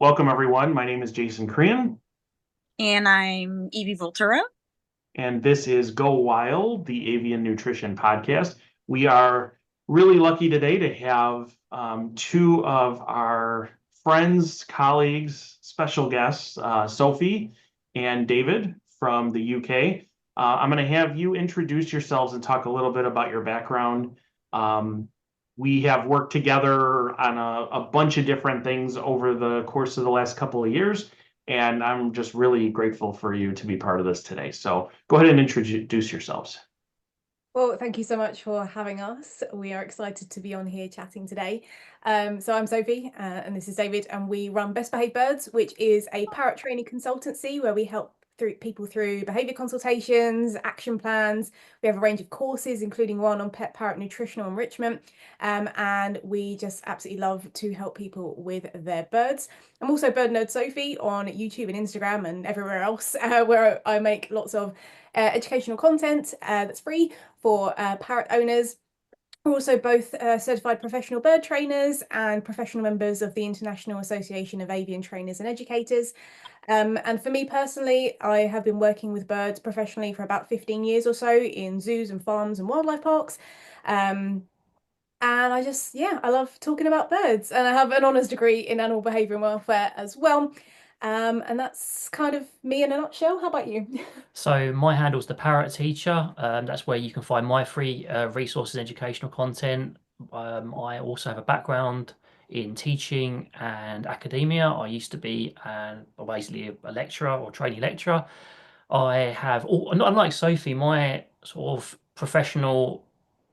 Welcome, everyone. My name is Jason Crean, And I'm Evie Voltra. and this is Go Wild, the Avian Nutrition Podcast. We are really lucky today to have two of our friends, colleagues, special guests, Sophie and David from the UK. I'm going to have you introduce yourselves and talk a little bit about your background. Um, we have worked together on a bunch of different things over the course of the last couple of years. And I'm just really grateful for you to be part of this today. So go ahead and introduce yourselves. Well, thank you so much for having us. We are excited to be on here chatting today. So I'm Sophie, and this is David, and we run Best Behaved Birds, which is a parrot training consultancy where we help people through behavior consultations, action plans. We have a range of courses, including one on pet parrot nutritional enrichment, and we just absolutely love to help people with their birds. I'm also Bird Nerd Sophie on YouTube and Instagram and everywhere else, where I make lots of educational content that's free for parrot owners. We're also both certified professional bird trainers and professional members of the International Association of Avian Trainers and Educators. And for me personally, I have been working with birds professionally for about 15 years or so in zoos and farms and wildlife parks. And I love talking about birds. And I have an honours degree in animal behaviour and welfare as well. And that's kind of me in a nutshell. How about you? So my handle's the Parrot Teacher. That's where you can find my free resources and educational content. I also have a background in teaching and academia. I used to be basically a lecturer or trainee lecturer. I have, unlike Sophie, my sort of professional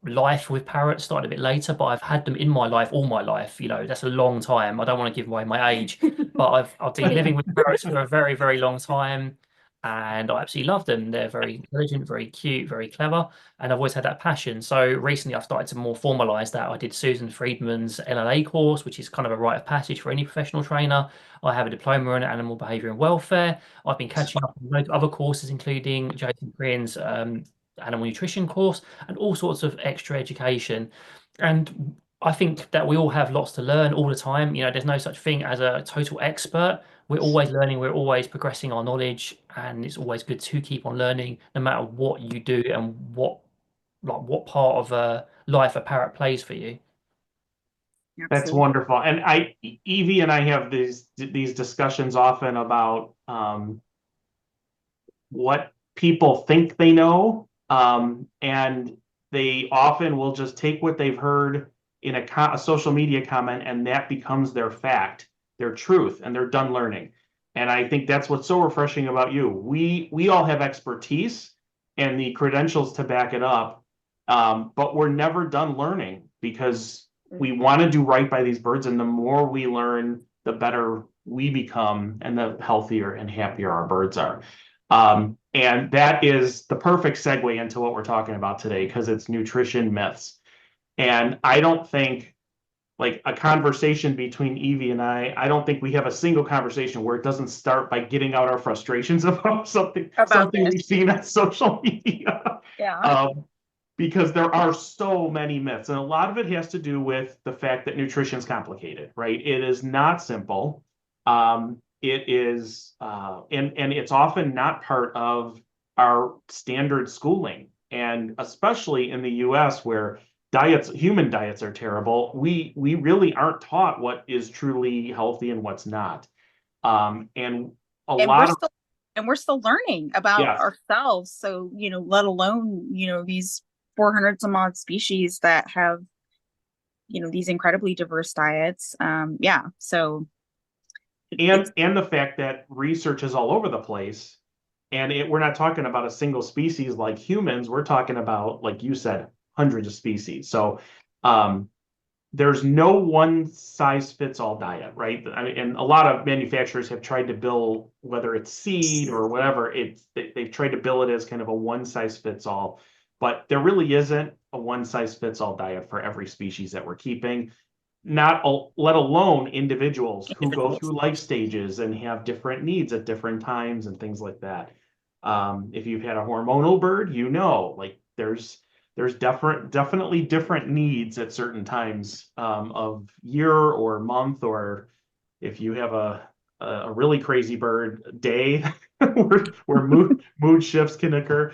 life with parrots started a bit later, but I've had them in my life all my life. That's a long time. I don't want to give away my age, but I've been living with parrots for a very, very long time, and I absolutely love them. They're very intelligent, very cute, very clever, and I've always had that passion. So recently, I've started to more formalize that. I did Susan Friedman's LLA course, which is kind of a rite of passage for any professional trainer. I have a diploma in animal behavior and welfare. I've been catching up on loads of other courses, including Jason Crean's animal nutrition course and all sorts of extra education. And I think that we all have lots to learn all the time. There's no such thing as a total expert. We're always learning, we're always progressing our knowledge, and it's always good to keep on learning no matter what you do and what part of life a parrot plays for you. That's Absolutely. wonderful. And Evie and I have these discussions often about what people think they know, and they often will just take what they've heard in a social media comment, and that becomes their fact, their truth, and they're done learning. And I think that's what's so refreshing about you. We all have expertise and the credentials to back it up, but we're never done learning because we want to do right by these birds, and the more we learn, the better we become, and the healthier and happier our birds are. And that is the perfect segue into what we're talking about today because it's nutrition myths. And I don't think like a conversation between Evie and I don't think we have a single conversation where it doesn't start by getting out our frustrations about About something this. we've seen on social media. Yeah. Um, because there are so many myths, and a lot of it has to do with the fact that nutrition is complicated, right? It is not simple. It is, and it's often not part of our standard schooling, and especially in the U.S. where human diets are terrible. We really aren't taught what is truly healthy and what's not. And a And we're lot of still and we're still learning about Yes, ourselves. So, let alone, these 400 some odd species that have, these incredibly diverse diets. Yeah. So it's and the fact that research is all over the place, and we're not talking about a single species like humans. We're talking about, like you said, hundreds of species. So um, there's no one size fits all diet, right? I mean, and a lot of manufacturers have tried to build, whether it's seed or whatever, they've tried to build it as kind of a one size fits all, but there really isn't a one size fits all diet for every species that we're keeping. Not let alone individuals who go individuals. through life stages and have different needs at different times and things like that. If you've had a hormonal bird, like there's definitely different needs at certain times of year or month, or if you have a really crazy bird day where mood shifts can occur.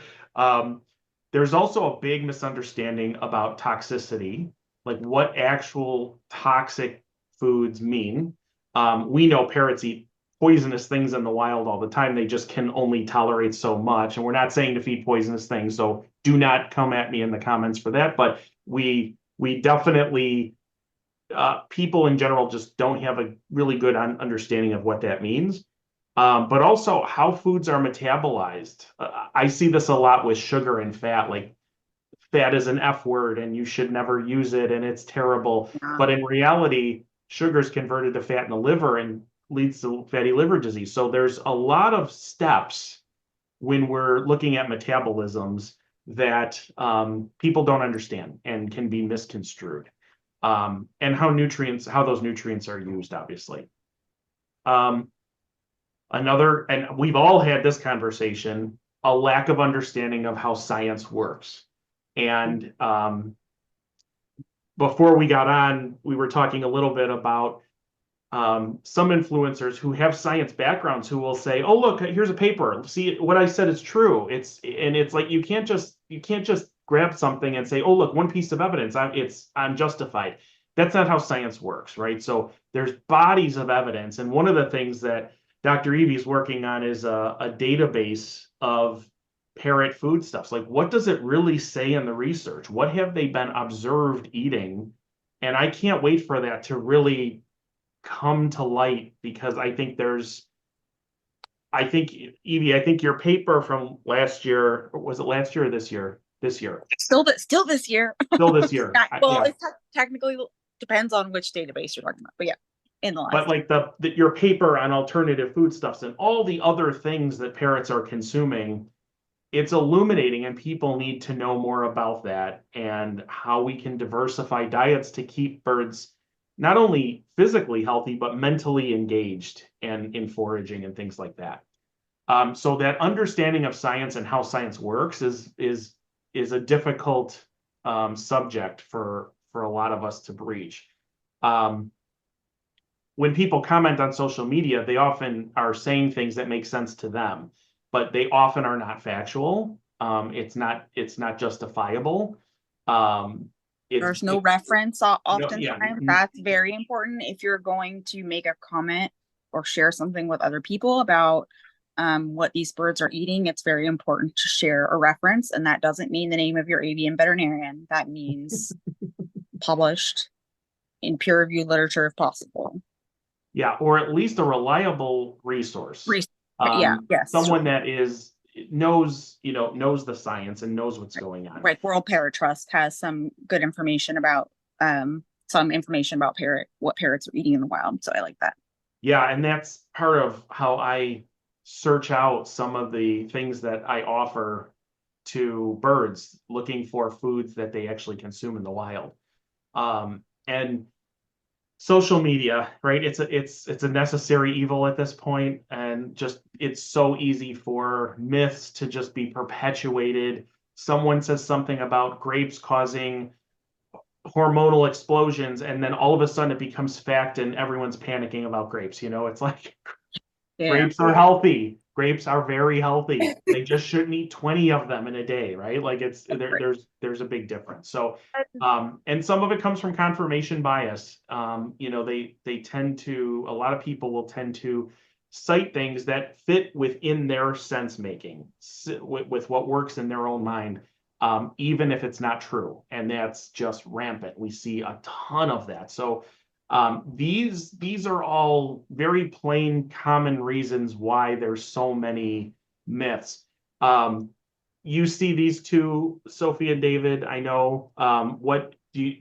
There's also a big misunderstanding about toxicity, like what actual toxic foods mean. We know parrots eat poisonous things in the wild all the time. They just can only tolerate so much. And we're not saying to feed poisonous things, so do not come at me in the comments for that. But we definitely, people in general just don't have a really good understanding of what that means. But also how foods are metabolized. I see this a lot with sugar and fat, like fat is an F word and you should never use it and it's terrible. But in reality, sugar is converted to fat in the liver and leads to fatty liver disease. So there's a lot of steps when we're looking at metabolisms that people don't understand and can be misconstrued. And how those nutrients are used, obviously. And we've all had this conversation, a lack of understanding of how science works. And before we got on, we were talking a little bit about some influencers who have science backgrounds who will say, "Oh, look, here's a paper. See, what I said is true." It's like you can't just grab something and say, "Oh, look, one piece of evidence. I'm justified." That's not how science works, right? So there's bodies of evidence, and one of the things that Dr. Evie is working on is a database of parrot foodstuffs. Like, what does it really say in the research? What have they been observed eating? And I can't wait for that to really come to light, because I think Evie, I think your paper from last year, was it last year or this year? This year. Still this year. Still this year. Well, it technically depends on which database you're talking about, but yeah, in the last. But like your paper on alternative foodstuffs and all the other things that parrots are consuming, it's illuminating, and people need to know more about that and how we can diversify diets to keep birds not only physically healthy, but mentally engaged and in foraging and things like that. So that understanding of science and how science works is a difficult subject for a lot of us to breach. When people comment on social media, they often are saying things that make sense to them, but they often are not factual. It's not justifiable. There's no reference oftentimes. Yeah. That's very important. If you're going to make a comment or share something with other people about what these birds are eating, it's very important to share a reference. And that doesn't mean the name of your avian veterinarian. That means published in peer-reviewed literature if possible. Yeah, or at least a reliable resource. Yes. Someone that knows the science and knows what's going on. Right. World Parrot Trust has some good information about what parrots are eating in the wild. So I like that. Yeah, and that's part of how I search out some of the things that I offer to birds, looking for foods that they actually consume in the wild. And social media, right? It's a necessary evil at this point, and just it's so easy for myths to just be perpetuated. Someone says something about grapes causing hormonal explosions, and then all of a sudden it becomes fact, and everyone's panicking about grapes. It's like grapes are healthy. Grapes are very healthy. They just shouldn't eat 20 of them in a day, right? Like there's a big difference. So, and some of it comes from confirmation bias. They tend to, a lot of people will tend to cite things that fit within their sense making, with what works in their own mind, even if it's not true. And that's just rampant. We see a ton of that. So, these are all very plain, common reasons why there's so many myths. You see these two, Sophie and David, I know. How do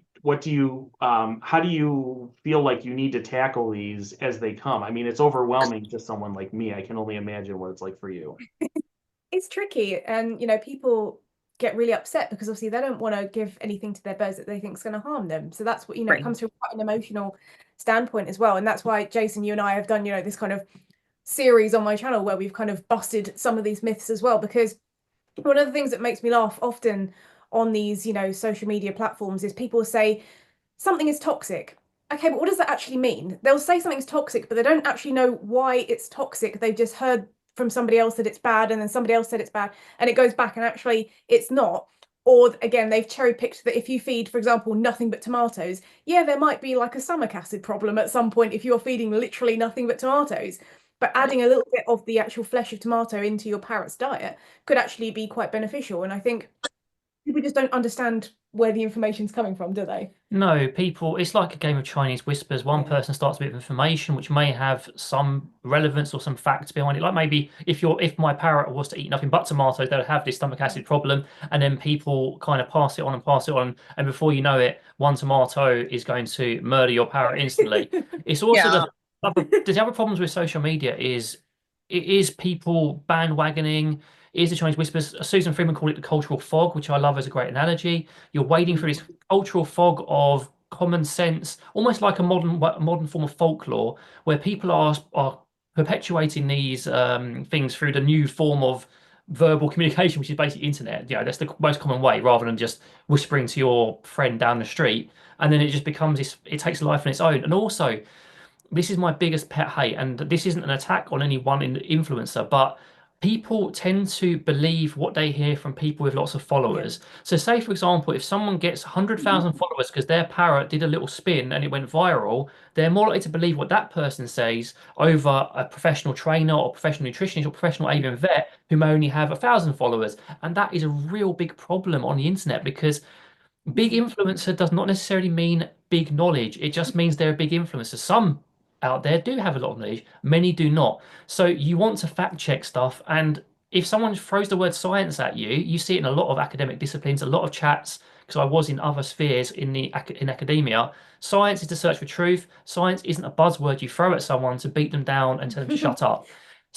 you feel like you need to tackle these as they come? I mean, it's overwhelming to someone like me. I can only imagine what it's like for you. It's tricky, and people get really upset because obviously they don't want to give anything to their birds that they think is going to harm them. So that's what, Right. It comes from quite an emotional standpoint as well. And that's why, Jason, you and I have done, this kind of series on my channel where we've kind of busted some of these myths as well. Because one of the things that makes me laugh often on these, social media platforms is people say something is toxic. Okay, but what does that actually mean? They'll say something's toxic, but they don't actually know why it's toxic. They've just heard from somebody else that it's bad, and then somebody else said it's bad, and it goes back and actually it's not. Or again, they've cherry picked that if you feed, for example, nothing but tomatoes, yeah, there might be like a stomach acid problem at some point if you're feeding literally nothing but tomatoes. But adding a little bit of the actual flesh of tomato into your parrot's diet could actually be quite beneficial. And I think people just don't understand where the information's coming from, do they? No, people, it's like a game of Chinese whispers. One Yeah. person starts a bit of information which may have some relevance or some facts behind it. Like maybe if my parrot was to eat nothing but tomatoes, they would have this stomach acid problem, and then people kind of pass it on and pass it on, and before you know it, one tomato is going to murder your parrot instantly. It's also Yeah. the other problems with social media is it is people bandwagoning. It is the Chinese whispers. Susan Freeman called it the cultural fog, which I love as a great analogy. You're wading through this cultural fog of common sense, almost like a modern form of folklore, where people are perpetuating these things through the new form of verbal communication, which is basically internet. You know, that's the most common way, rather than just whispering to your friend down the street. And then it just becomes this. It takes life on its own. And also, this is my biggest pet hate, and this isn't an attack on any one influencer, but people tend to believe what they hear from people with lots of followers. So, say for example, if someone gets 100,000 followers because their parrot did a little spin and it went viral, they're more likely to believe what that person says over a professional trainer or professional nutritionist or professional avian vet who may only have 1,000 followers. And that is a real big problem on the internet, because big influencer does not necessarily mean big knowledge. It just means they're a big influencer. Some out there do have a lot of knowledge, many do not. So you want to fact check stuff. And if someone throws the word science at you, you see it in a lot of academic disciplines, a lot of chats, because I was in other spheres in academia. Science is the search for truth. Science isn't a buzzword you throw at someone to beat them down and tell them to shut up.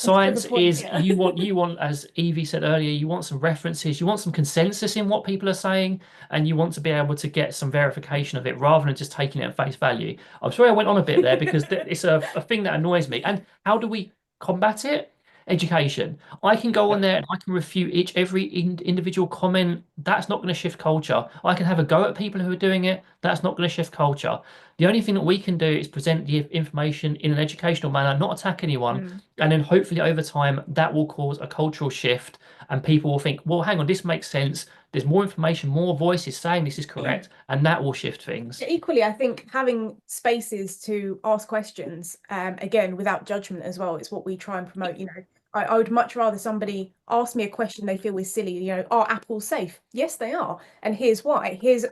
And to prove a Science point, is yeah. you want, as Evie said earlier, you want some references, you want some consensus in what people are saying, and you want to be able to get some verification of it rather than just taking it at face value. I'm sorry I went on a bit there, because it's a thing that annoys me. And how do we combat it? Education. I can go on there and I can refute every individual comment. That's not going to shift culture. I can have a go at people who are doing it. That's not going to shift culture. The only thing that we can do is present the information in an educational manner, not attack anyone. And then hopefully over time, that will cause a cultural shift, and people will think, well, hang on, this makes sense. There's more information, more voices saying this is correct, and that will shift things. Equally, I think having spaces to ask questions, again, without judgment as well, is what we try and promote. You know, I would much rather somebody ask me a question they feel is silly. You know, are apples safe? Yes, they are, and here's why. Here's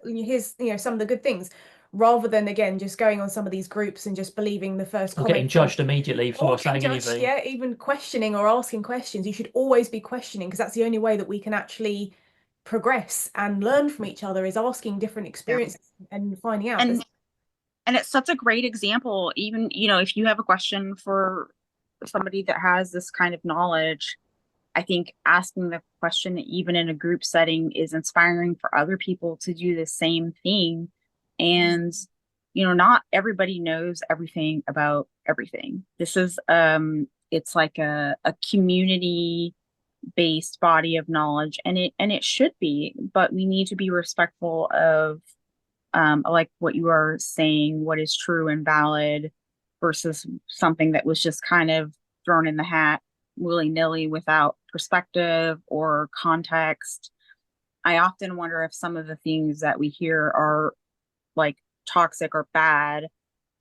some of the good things, rather than again just going on some of these groups and just believing the first Or comment. getting judged immediately for Or saying getting judged, anything. yeah, even questioning or asking questions. You should always be questioning, because that's the only way that we can actually progress and learn from each other, is asking different experiences and finding out. And it's such a great example. Even, if you have a question for somebody that has this kind of knowledge, I think asking the question, even in a group setting, is inspiring for other people to do the same thing. And, not everybody knows everything about everything. This is, it's like a community based body of knowledge, and it should be, but we need to be respectful of like what you are saying, what is true and valid versus something that was just kind of thrown in the hat willy-nilly without perspective or context. I often wonder if some of the things that we hear are like toxic or bad.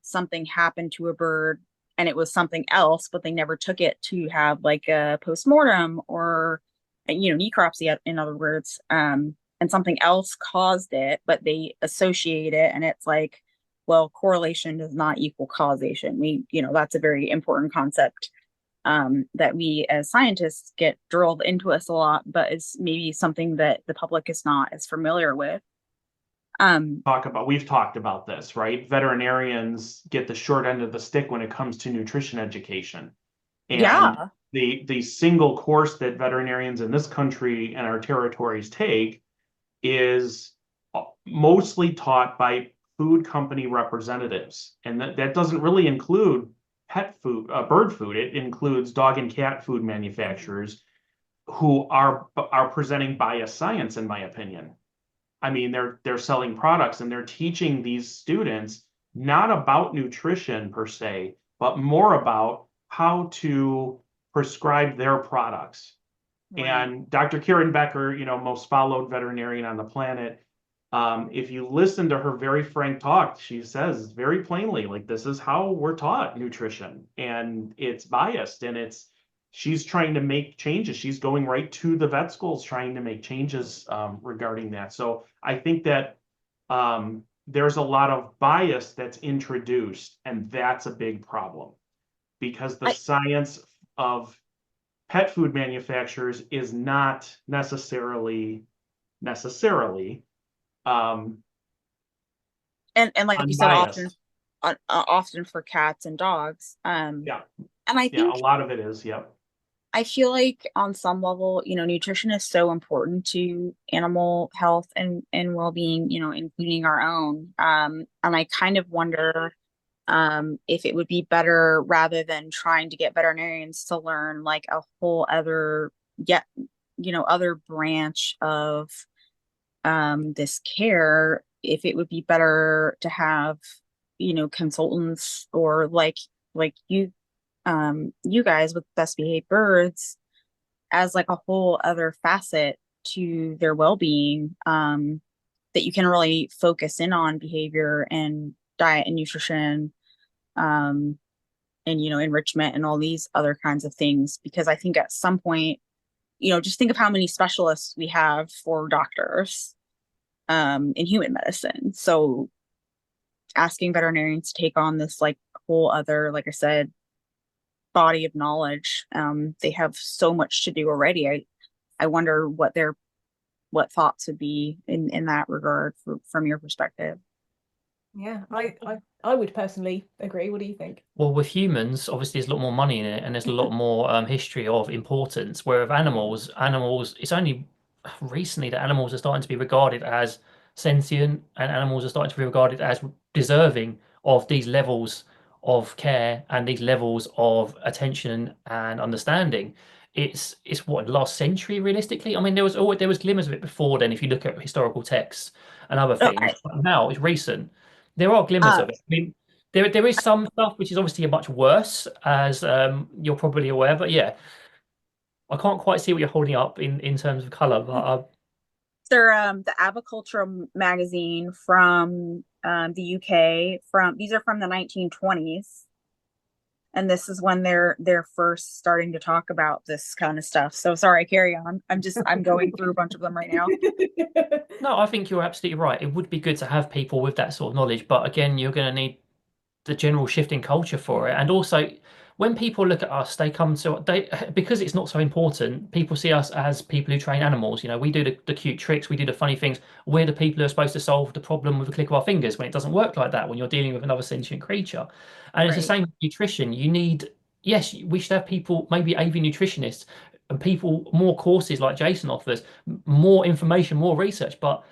Something happened to a bird and it was something else, but they never took it to have like a postmortem or necropsy, in other words. And something else caused it, but they associate it, and it's like, well, correlation does not equal causation. That's a very important concept that we as scientists get drilled into us a lot, but it's maybe something that the public is not as familiar with. We've talked about this, right? Veterinarians get the short end of the stick when it comes to nutrition education. And Yeah. the single course that veterinarians in this country and our territories take is mostly taught by food company representatives. And that doesn't really include pet food, bird food. It includes dog and cat food manufacturers who are presenting biased science, in my opinion. I mean, they're selling products and they're teaching these students not about nutrition per se, but more about how to prescribe their products. Right. And Dr. Karen Becker, most followed veterinarian on the planet, if you listen to her very frank talk, she says very plainly, like, this is how we're taught nutrition, and it's biased, and she's trying to make changes. She's going right to the vet schools trying to make changes regarding that. So I think that there's a lot of bias that's introduced, and that's a big problem, because the science of pet food manufacturers is not necessarily um, And like you said, unbiased. often for cats and dogs. Yeah, And I yeah, think a lot of it is. Yep. I feel like on some level, nutrition is so important to animal health and well-being, including our own. And I kind of wonder if it would be better, rather than trying to get veterinarians to learn like a whole other, yet, other branch of this care, if it would be better to have, consultants, or like you guys with Best Behaved Birds, as like a whole other facet to their well-being, that you can really focus in on behavior and diet and nutrition, and enrichment and all these other kinds of things. Because I think at some point, just think of how many specialists we have for doctors in human medicine. So asking veterinarians to take on this like whole other, like I said, body of knowledge, they have so much to do already. I wonder what thoughts would be in that regard from your perspective. Yeah, I would personally agree. What do you think? Well, with humans, obviously there's a lot more money in it, and there's a lot more history of importance. Where with animals, it's only recently that animals are starting to be regarded as sentient, and animals are starting to be regarded as deserving of these levels of care and these levels of attention and understanding. It's what, last century realistically? I mean, there was glimmers of it before then if you look at historical texts and other Oh, things, but now it's recent. There are glimmers uh, of it. I mean, there is some stuff which is obviously much worse, as you're probably aware. But yeah, I can't quite see what you're holding up in terms of color. But they're the Aviculture magazine from the UK. These are from the 1920s, and this is when they're first starting to talk about this kind of stuff. So sorry, carry on. I'm going through a bunch of them right now. no, I think you're absolutely right. It would be good to have people with that sort of knowledge, but again, you're going to need the general shift in culture for it. And also, when people look at us, because it's not so important, people see us as people who train animals. We do the cute tricks, we do the funny things. We're the people who are supposed to solve the problem with a click of our fingers, when it doesn't work like that when you're dealing with another sentient creature. And it's the Right. same with nutrition. Yes, we should have people, maybe avian nutritionists, and people, more courses like Jason offers, more information, more research. But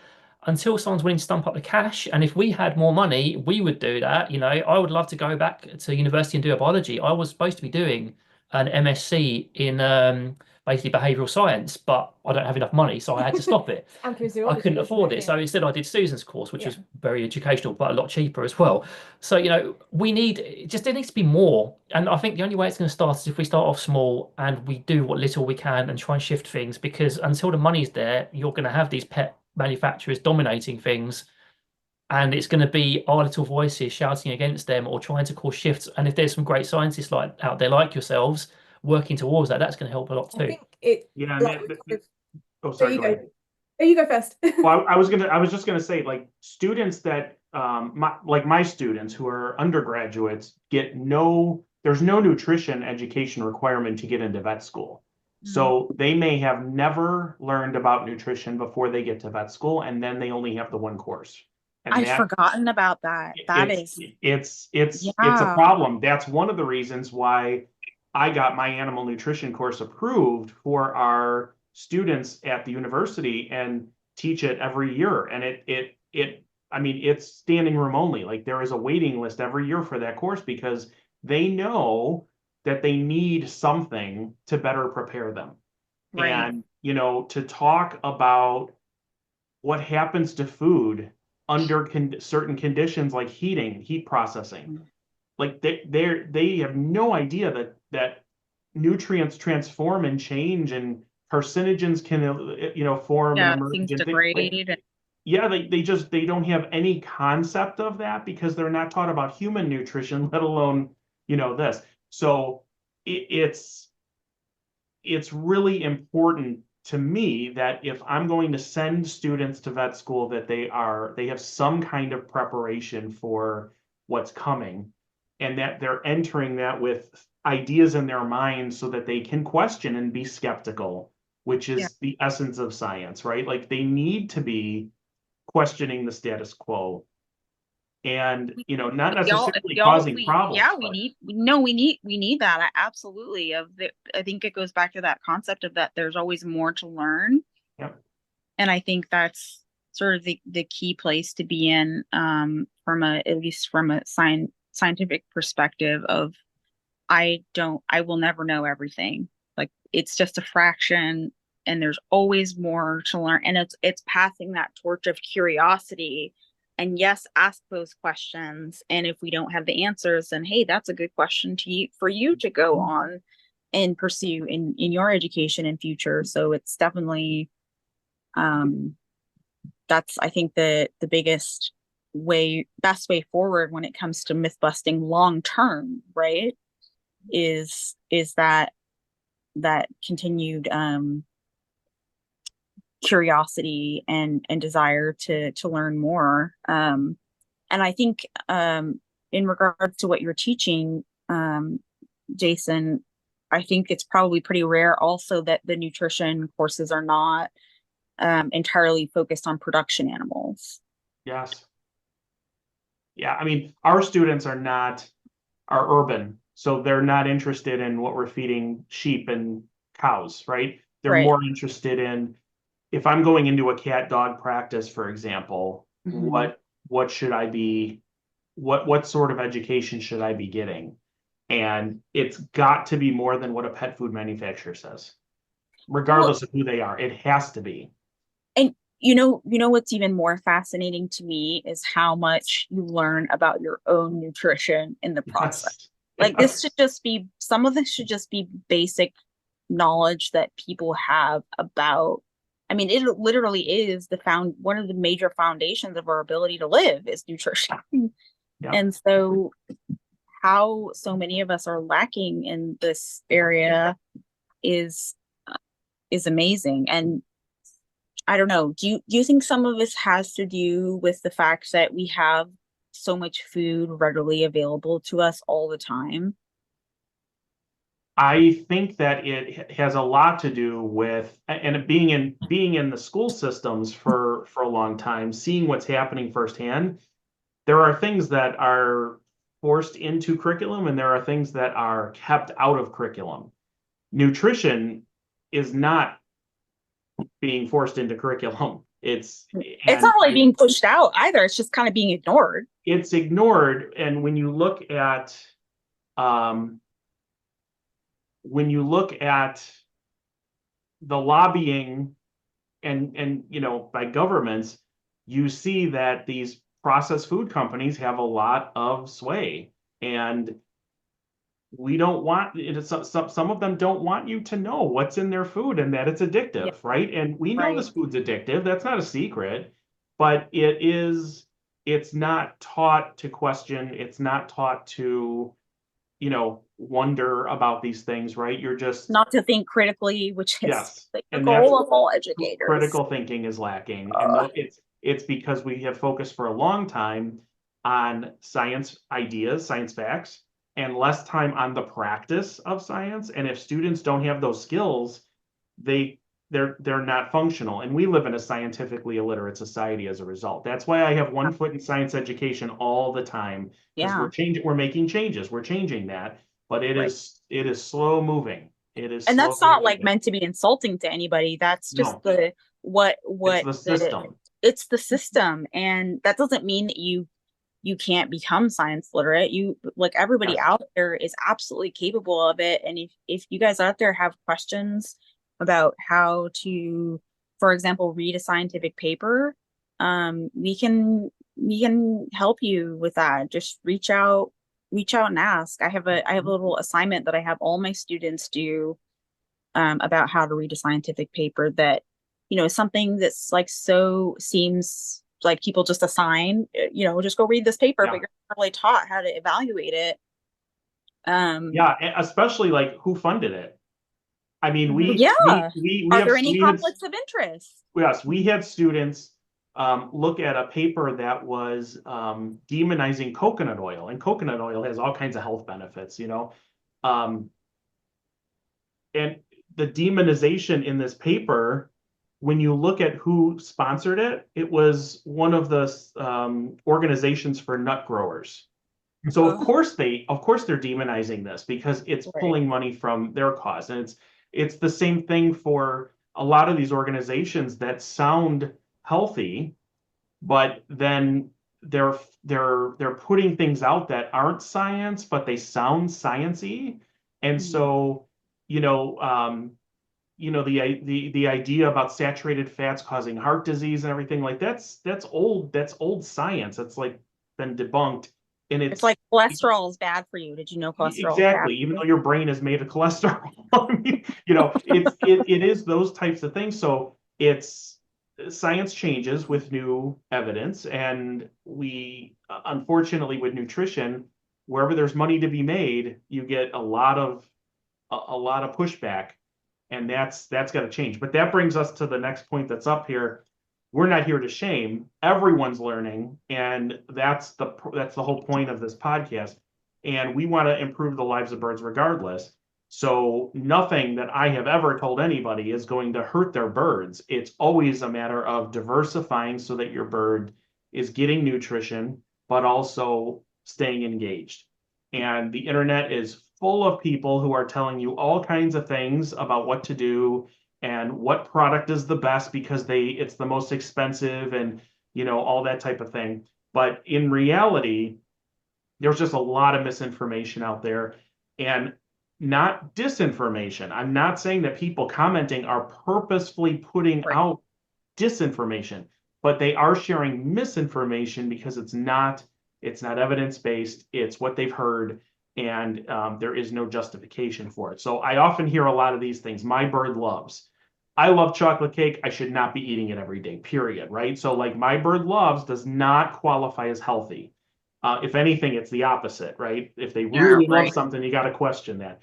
until someone's willing to stump up the cash, and if we had more money, we would do that. I would love to go back to university and do a biology. I was supposed to be doing an MSc in basically behavioral science, but I don't have enough money, so I had to stop it. I couldn't afford it. So instead I did Susan's course, which was very educational, but a lot cheaper as well. So, there needs to be more. And I think the only way it's going to start is if we start off small and we do what little we can and try and shift things, because until the money's there, you're going to have these pet manufacturers dominating things. And it's going to be our little voices shouting against them or trying to cause shifts. And if there's some great scientists out there like yourselves working towards that, that's going to help a lot I too. think it. Yeah. Like, Oh, there sorry. you Go go. ahead. There you go first. Well, I was just gonna say, like, students that my students who are undergraduates there's no nutrition education requirement to get into vet school. So they may have never learned about nutrition before they get to vet school, and then they only have the one course. And I've forgotten about that. It's a Yeah. problem. That's one of the reasons why I got my animal nutrition course approved for our students at the university, and teach it every year. And I mean, it's standing room only. Like, there is a waiting list every year for that course, because they know that they need something to better prepare them. Right. And, to talk about what happens to food under certain conditions like heat processing. Like they have no idea that nutrients transform and change, and carcinogens can form and Yeah, emerge things and things like, degrade. yeah, they don't have any concept of that because they're not taught about human nutrition, let alone this. So it's really important to me that if I'm going to send students to vet school, that they have some kind of preparation for what's coming, and that they're entering that with ideas in their minds so that they can question and be skeptical, which Yeah. is the essence of science, right? Like they need to be questioning the status quo and, not necessarily causing problems. Yeah, but we need that. Absolutely. I think it goes back to that concept of that there's always more to learn. Yep. And I think that's sort of the key place to be in, at least from a scientific perspective of, I will never know everything. Like it's just a fraction, and there's always more to learn. And it's passing that torch of curiosity. And yes, ask those questions. And if we don't have the answers, then hey, that's a good question for you to go on and pursue in your education and future. So it's definitely that's, I think, the best way forward when it comes to myth busting long term, right? Is that continued curiosity and desire to learn more. And I think in regards to what you're teaching, Jason, I think it's probably pretty rare also that the nutrition courses are not entirely focused on production animals. Yes. Yeah, I mean, our students are urban, so they're not interested in what we're feeding sheep and cows, right? They're Right. more interested in, if I'm going into a cat dog practice, for example, what should I be, what sort of education should I be getting? And it's got to be more than what a pet food manufacturer says, regardless of who they are. It has to be. And you know what's even more fascinating to me is how much you learn about your own nutrition in the process. Yes. Like some of this should just be basic knowledge that people have about. I mean, it literally is one of the major foundations of our ability to live is nutrition. Yeah. And so how so many of us are lacking in this area is amazing. And I don't know, do you think some of this has to do with the fact that we have so much food readily available to us all the time? I think that it has a lot to do with, and being in the school systems for a long time, seeing what's happening firsthand. There are things that are forced into curriculum, and there are things that are kept out of curriculum. Nutrition is not being forced into curriculum. It's not really being pushed out either. It's just kind of being ignored. It's ignored, and when you look at the lobbying and by governments, you see that these processed food companies have a lot of sway, and we don't want it. Some of them don't want you to know what's in their food and that it's addictive, right? And we know this food's addictive. That's not a secret, but it's not taught to question. It's not taught to, wonder about these things, right? You're just not to think critically, which is the and goal of all educators. Critical thinking is lacking, and it's because we have focused for a long time on science ideas, science facts, and less time on the practice of science. And if students don't have those skills, they're not functional. And we live in a scientifically illiterate society as a result. That's why I have one foot in science education all the time, because we're making changes. We're changing that, but it is slow moving. It is, and that's not like meant to be insulting to anybody. That's just it's the system. It's the system, and that doesn't mean that you can't become science literate. You, like, everybody out there is absolutely capable of it. And if you guys out there have questions about how to, for example, read a scientific paper, we can help you with that. Just reach out and ask. I have a little assignment that I have all my students do about how to read a scientific paper that, something that's like so seems like people just assign, just go read this paper, but you're not really taught how to evaluate it. Yeah, especially like who funded it. I mean, are there any conflicts of interest? Yes, we had students look at a paper that was demonizing coconut oil, and coconut oil has all kinds of health benefits, and the demonization in this paper, when you look at who sponsored it, it was one of the organizations for nut growers. So of course they're demonizing this because it's pulling money from their cause, and it's the same thing for a lot of these organizations that sound healthy, but then they're putting things out that aren't science, but they sound sciencey, and so the idea about saturated fats causing heart disease and everything, like that's old science. That's like been debunked. And it's like cholesterol is bad for you. Did you know cholesterol exactly, even though your brain is made of cholesterol? I mean, it is those types of things. So it's science changes with new evidence, and we unfortunately with nutrition, wherever there's money to be made, you get a lot of pushback, and that's got to change. But that brings us to the next point that's up here. We're not here to shame. Everyone's learning, and that's the whole point of this podcast. And we want to improve the lives of birds regardless. So nothing that I have ever told anybody is going to hurt their birds. It's always a matter of diversifying so that your bird is getting nutrition, but also staying engaged. And the internet is full of people who are telling you all kinds of things about what to do and what product is the best because it's the most expensive and all that type of thing. But in reality, there's just a lot of misinformation out there, and not disinformation. I'm not saying that people commenting are purposefully putting out disinformation, but they are sharing misinformation because it's not evidence-based. It's what they've heard, and there is no justification for it. So I often hear a lot of these things. My bird loves. I love chocolate cake. I should not be eating it every day, period, right? So like my bird loves does not qualify as healthy. If anything, it's the opposite, right? If they really love something, you got to question that.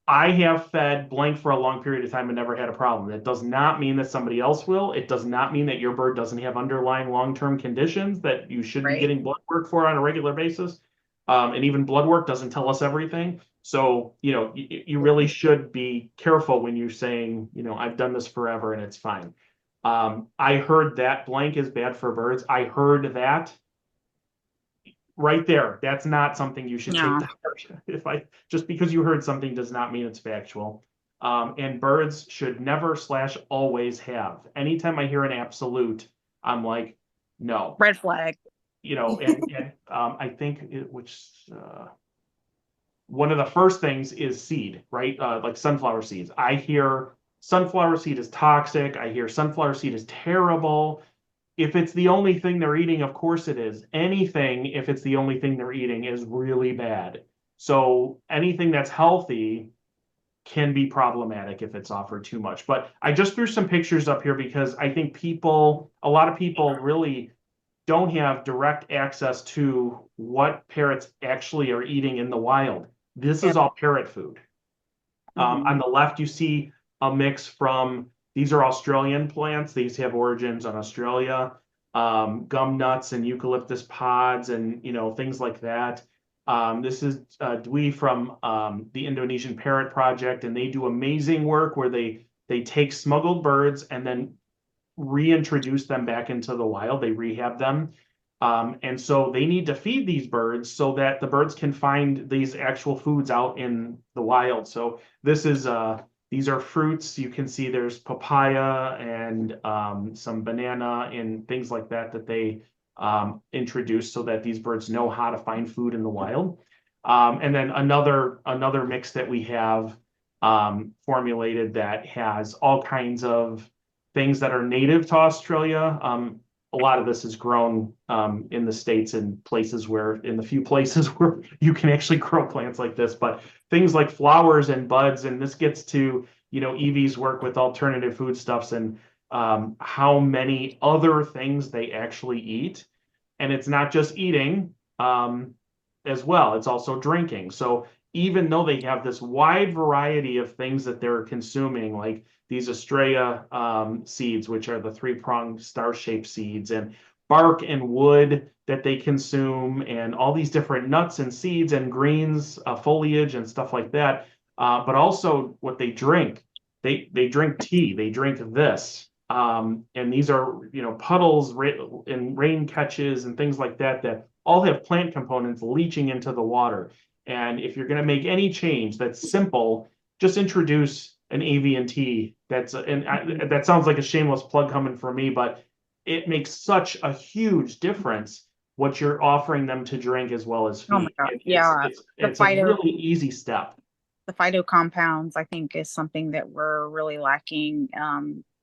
I have fed blank for a long period of time and never had a problem. That does not mean that somebody else will. It does not mean that your bird doesn't have underlying long-term conditions that you should be getting blood work for on a regular basis. And even blood work doesn't tell us everything. So, you really should be careful when you're saying, I've done this forever and it's fine. I heard that blank is bad for birds. I heard that right there. That's not something you should take to heart. Just because you heard something does not mean it's factual. And birds should never / always have. Anytime I hear an absolute, I'm like, no. Red flag. And I think one of the first things is seed, right? Like sunflower seeds. I hear sunflower seed is toxic. I hear sunflower seed is terrible. If it's the only thing they're eating, of course it is. Anything, if it's the only thing they're eating, is really bad. So anything that's healthy can be problematic if it's offered too much. But I just threw some pictures up here because I think a lot of people really don't have direct access to what parrots actually are eating in the wild. This is all parrot food. On the left, you see a mix from, these are Australian plants. These have origins on Australia, gum nuts and eucalyptus pods and, things like that. This is Dwi from the Indonesian Parrot Project, and they do amazing work where they take smuggled birds and then reintroduce them back into the wild. They rehab them. And so they need to feed these birds so that the birds can find these actual foods out in the wild. So these are fruits. You can see there's papaya and some banana and things like that they introduce so that these birds know how to find food in the wild. And then another mix that we have formulated that has all kinds of things that are native to Australia. a lot of this is grown in the States and places where, in the few places where you can actually grow plants like this, but things like flowers and buds, and this gets to, Evie's work with alternative foodstuffs and how many other things they actually eat. And it's not just eating as well, it's also drinking. So even though they have this wide variety of things that they're consuming, like these Astrea seeds, which are the three-pronged star-shaped seeds, and bark and wood that they consume, and all these different nuts and seeds and greens, foliage and stuff like that, but also what they drink. They drink tea, they drink this. And these are, puddles and rain catches and things like that, that all have plant components leaching into the water. And if you're going to make any change that's simple, just introduce an avian tea. That sounds like a shameless plug coming from me, but it makes such a huge difference what you're offering them to drink as well as feed. Oh my God. Yeah. It's a really easy step. The phyto compounds, I think, is something that we're really lacking,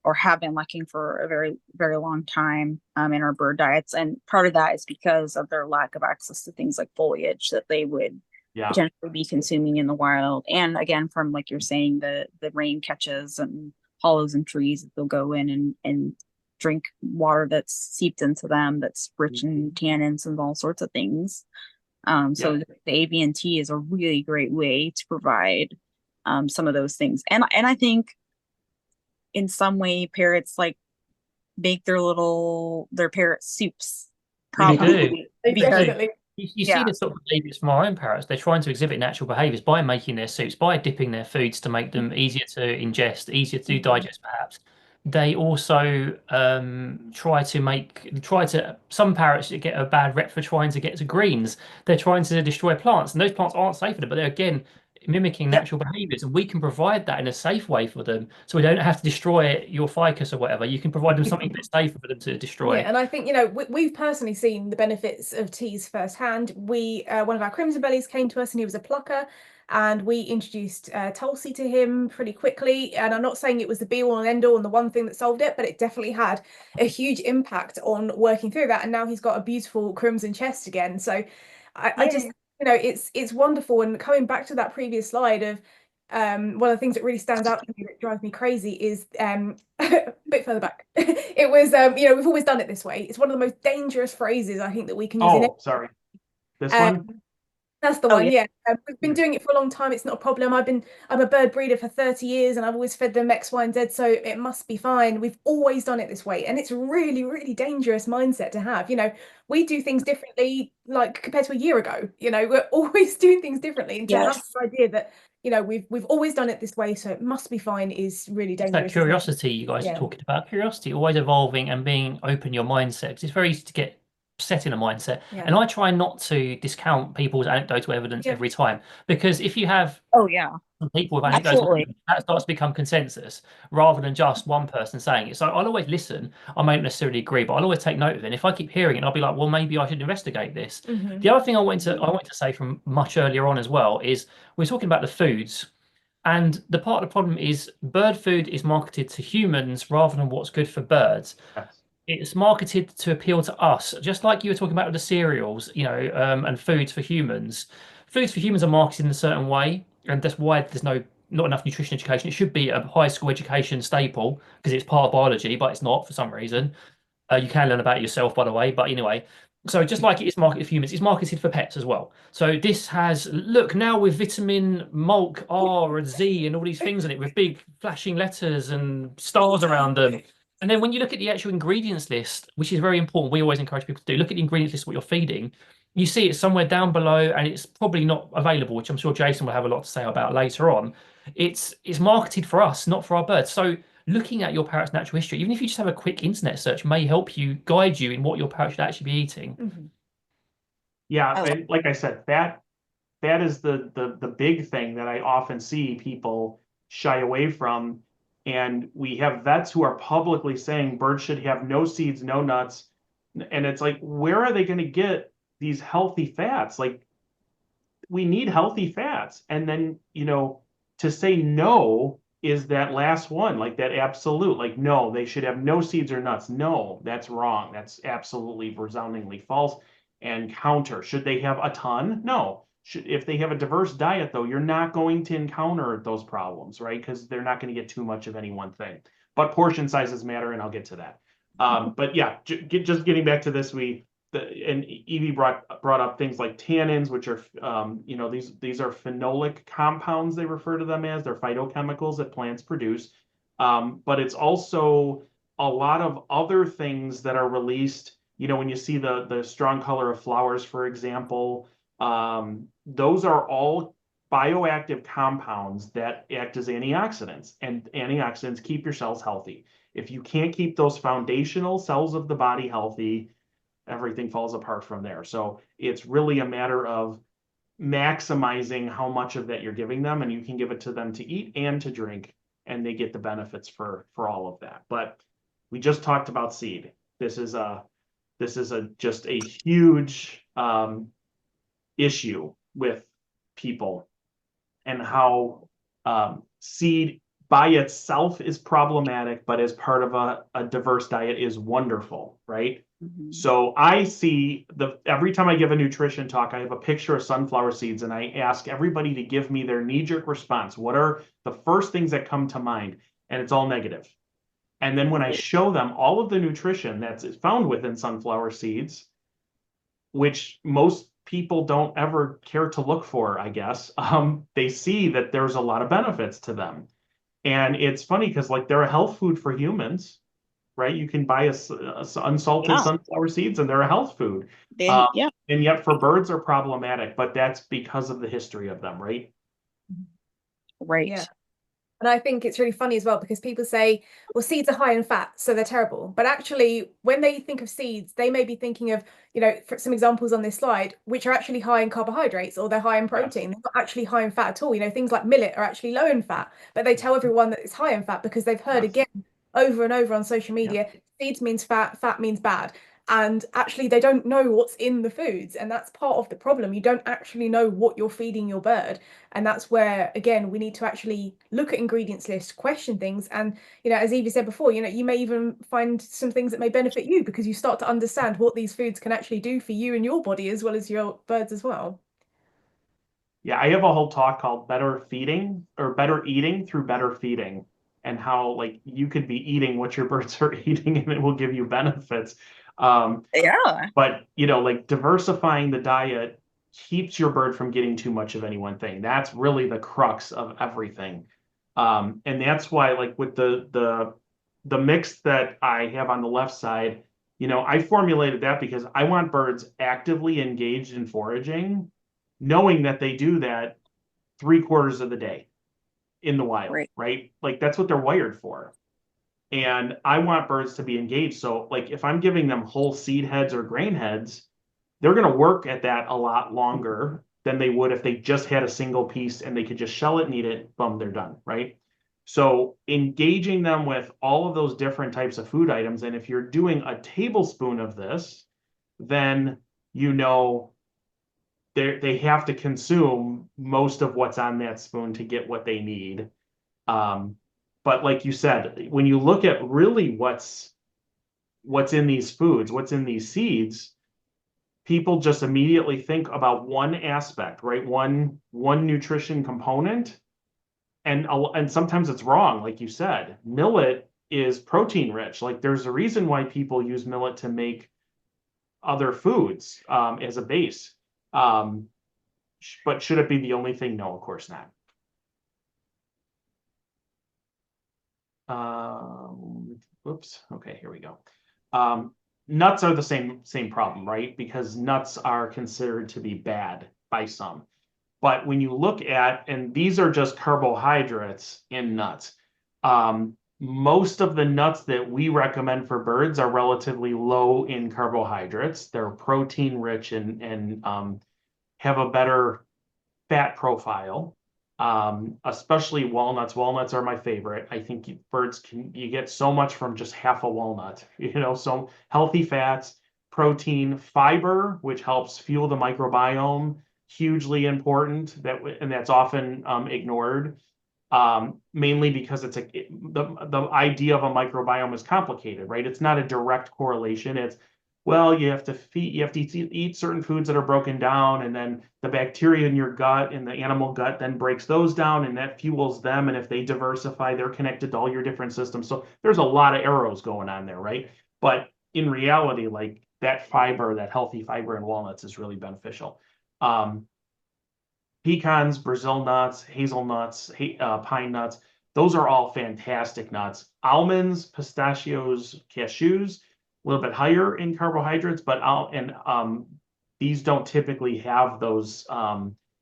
or have been lacking for a very, very long time in our bird diets. And part of that is because of their lack of access to things like foliage that they would potentially be consuming in the wild. And again, from, like you're saying, the rain catches and hollows in trees, they'll go in and drink water that's seeped into them, that's rich in tannins and all sorts of things. So the avian tea is a really great way to provide some of those things. And I think in some way parrots like make their parrot soups. Probably. Because you see the sort of behaviors from our own parrots. They're trying to exhibit natural behaviors by making their soups, by dipping their foods to make them easier to ingest, easier to digest, perhaps. They also some parrots get a bad rep for trying to get to greens. They're trying to destroy plants, and those plants aren't safe for them, but they're again mimicking natural behaviors, and we can provide that in a safe way for them, so we don't have to destroy your ficus or whatever. You can provide them something that's safer for them to destroy. And I think we've personally seen the benefits of teas firsthand. One of our crimson bellies came to us, and he was a plucker, and we introduced Tulsi to him pretty quickly. And I'm not saying it was the be all and end all and the one thing that solved it, but it definitely had a huge impact on working through that. And now he's got a beautiful crimson chest again. So I just it's wonderful. And coming back to that previous slide of one of the things that really stands out to me that drives me crazy is a bit further back. It was we've always done it this way. It's one of the most dangerous phrases I think that we can use. Sorry, this one. That's the one. We've been doing it for a long time. It's not a problem. I'm a bird breeder for 30 years, and I've always fed them X, Y, and Z, so it must be fine. We've always done it this way, and it's a really, really dangerous mindset to have. We do things differently, like compared to a year ago. We're always doing things differently, and to have this idea that we've always done it this way, so it must be fine, is really dangerous. That curiosity you guys are talking about, curiosity, always evolving and being open your mindset, because it's very easy to get set in a mindset. And I try not to discount people's anecdotal evidence every time, because if you have people with anecdotal evidence, that starts to become consensus rather than just one person saying it. So I'll always listen. I may not necessarily agree, but I'll always take note of it. And if I keep hearing it, I'll be like, well, maybe I should investigate this. The other thing I wanted to say from much earlier on as well is we're talking about the foods, and the part of the problem is bird food is marketed to humans rather than what's good for birds. It's marketed to appeal to us, just like you were talking about with the cereals, and foods for humans. Foods for humans are marketed in a certain way, and that's why there's not enough nutrition education. It should be a high school education staple because it's part of biology, but it's not for some reason. You can learn about it yourself, by the way, but anyway. So just like it is marketed for humans, it's marketed for pets as well. So this has, look, now with vitamin MALC, R and Z and all these things in it with big flashing letters and stars around them. And then when you look at the actual ingredients list, which is very important, we always encourage people to do, look at the ingredients list, what you're feeding. You see it's somewhere down below, and it's probably not available, which I'm sure Jason will have a lot to say about later on. It's marketed for us, not for our birds. So looking at your parrot's natural history, even if you just have a quick internet search, may help you, guide you in what your parrot should actually be eating. And like I said, that is the big thing that I often see people shy away from. And we have vets who are publicly saying birds should have no seeds, no nuts. And it's like, where are they going to get these healthy fats? Like, we need healthy fats. And then, to say no is that last one, like that absolute, like, no, they should have no seeds or nuts. No, that's wrong. That's absolutely resoundingly false. And counter, should they have a ton? No. If they have a diverse diet, though, you're not going to encounter those problems, right? Because they're not going to get too much of any one thing. But portion sizes matter, and I'll get to that. But yeah, just getting back to this, and Evie brought up things like tannins, which are, these are phenolic compounds, they refer to them as. They're phytochemicals that plants produce. But it's also a lot of other things that are released. When you see the strong color of flowers, for example, those are all bioactive compounds that act as antioxidants, and antioxidants keep your cells healthy. If you can't keep those foundational cells of the body healthy, everything falls apart from there. So it's really a matter of maximizing how much of that you're giving them, and you can give it to them to eat and to drink, and they get the benefits for all of that. But we just talked about seed. This is just a huge issue with people, and how seed by itself is problematic, but as part of a diverse diet is wonderful, right? So I see every time I give a nutrition talk, I have a picture of sunflower seeds, and I ask everybody to give me their knee-jerk response. What are the first things that come to mind? And it's all negative. And then when I show them all of the nutrition that's found within sunflower seeds, which most people don't ever care to look for, I guess, they see that there's a lot of benefits to them. And it's funny because, like, they're a health food for humans, right? You can buy unsalted sunflower seeds, and they're a health food. And yet for birds are problematic, but that's because of the history of them, right? Right. Yeah. And I think it's really funny as well, because people say, well, seeds are high in fat, so they're terrible. But actually, when they think of seeds, they may be thinking of, for some examples on this slide, which are actually high in carbohydrates, or they're high in protein. They're not actually high in fat at all. Things like millet are actually low in fat, but they tell everyone that it's high in fat because they've heard again over and over on social media, seeds means fat, fat means bad. And actually, they don't know what's in the foods. And that's part of the problem. You don't actually know what you're feeding your bird. And that's where, again, we need to actually look at ingredients lists, question things. And, as Evie said before, you may even find some things that may benefit you, because you start to understand what these foods can actually do for you and your body, as well as your birds as well. Yeah, I have a whole talk called Better Feeding, or Better Eating Through Better Feeding, and how, like, you could be eating what your birds are eating and it will give you benefits. But, like, diversifying the diet keeps your bird from getting too much of any one thing. That's really the crux of everything. And that's why, like, with the mix that I have on the left side, I formulated that because I want birds actively engaged in foraging, knowing that they do that 3/4 of the day in the wild, right? Like, that's what they're wired for. And I want birds to be engaged. So, like, if I'm giving them whole seed heads or grain heads, they're going to work at that a lot longer than they would if they just had a single piece and they could just shell it and eat it, boom, they're done, right? So engaging them with all of those different types of food items, and if you're doing a tablespoon of this, then they have to consume most of what's on that spoon to get what they need. But like you said, when you look at really what's in these foods, what's in these seeds, people just immediately think about one aspect, right? One nutrition component, and sometimes it's wrong. Like you said, millet is protein rich. Like, there's a reason why people use millet to make other foods as a base. But should it be the only thing? No, of course not. Oops. Okay, here we go. Nuts are the same problem, right? Because nuts are considered to be bad by some. But when you look at, and these are just carbohydrates in nuts, most of the nuts that we recommend for birds are relatively low in carbohydrates. They're protein rich and have a better fat profile. Especially walnuts. Walnuts are my favorite. I think you get so much from just half a walnut, so healthy fats, protein, fiber, which helps fuel the microbiome, hugely important, and that's often ignored. mainly because the idea of a microbiome is complicated, right? It's not a direct correlation. It's, well, you have to eat certain foods that are broken down, and then the bacteria in your gut and the animal gut then breaks those down, and that fuels them. And if they diversify, they're connected to all your different systems. So there's a lot of arrows going on there, right? But in reality, like that fiber, that healthy fiber in walnuts is really beneficial. Pecans, Brazil nuts, hazelnuts, pine nuts, those are all fantastic nuts. Almonds, pistachios, cashews, a little bit higher in carbohydrates, but these don't typically have those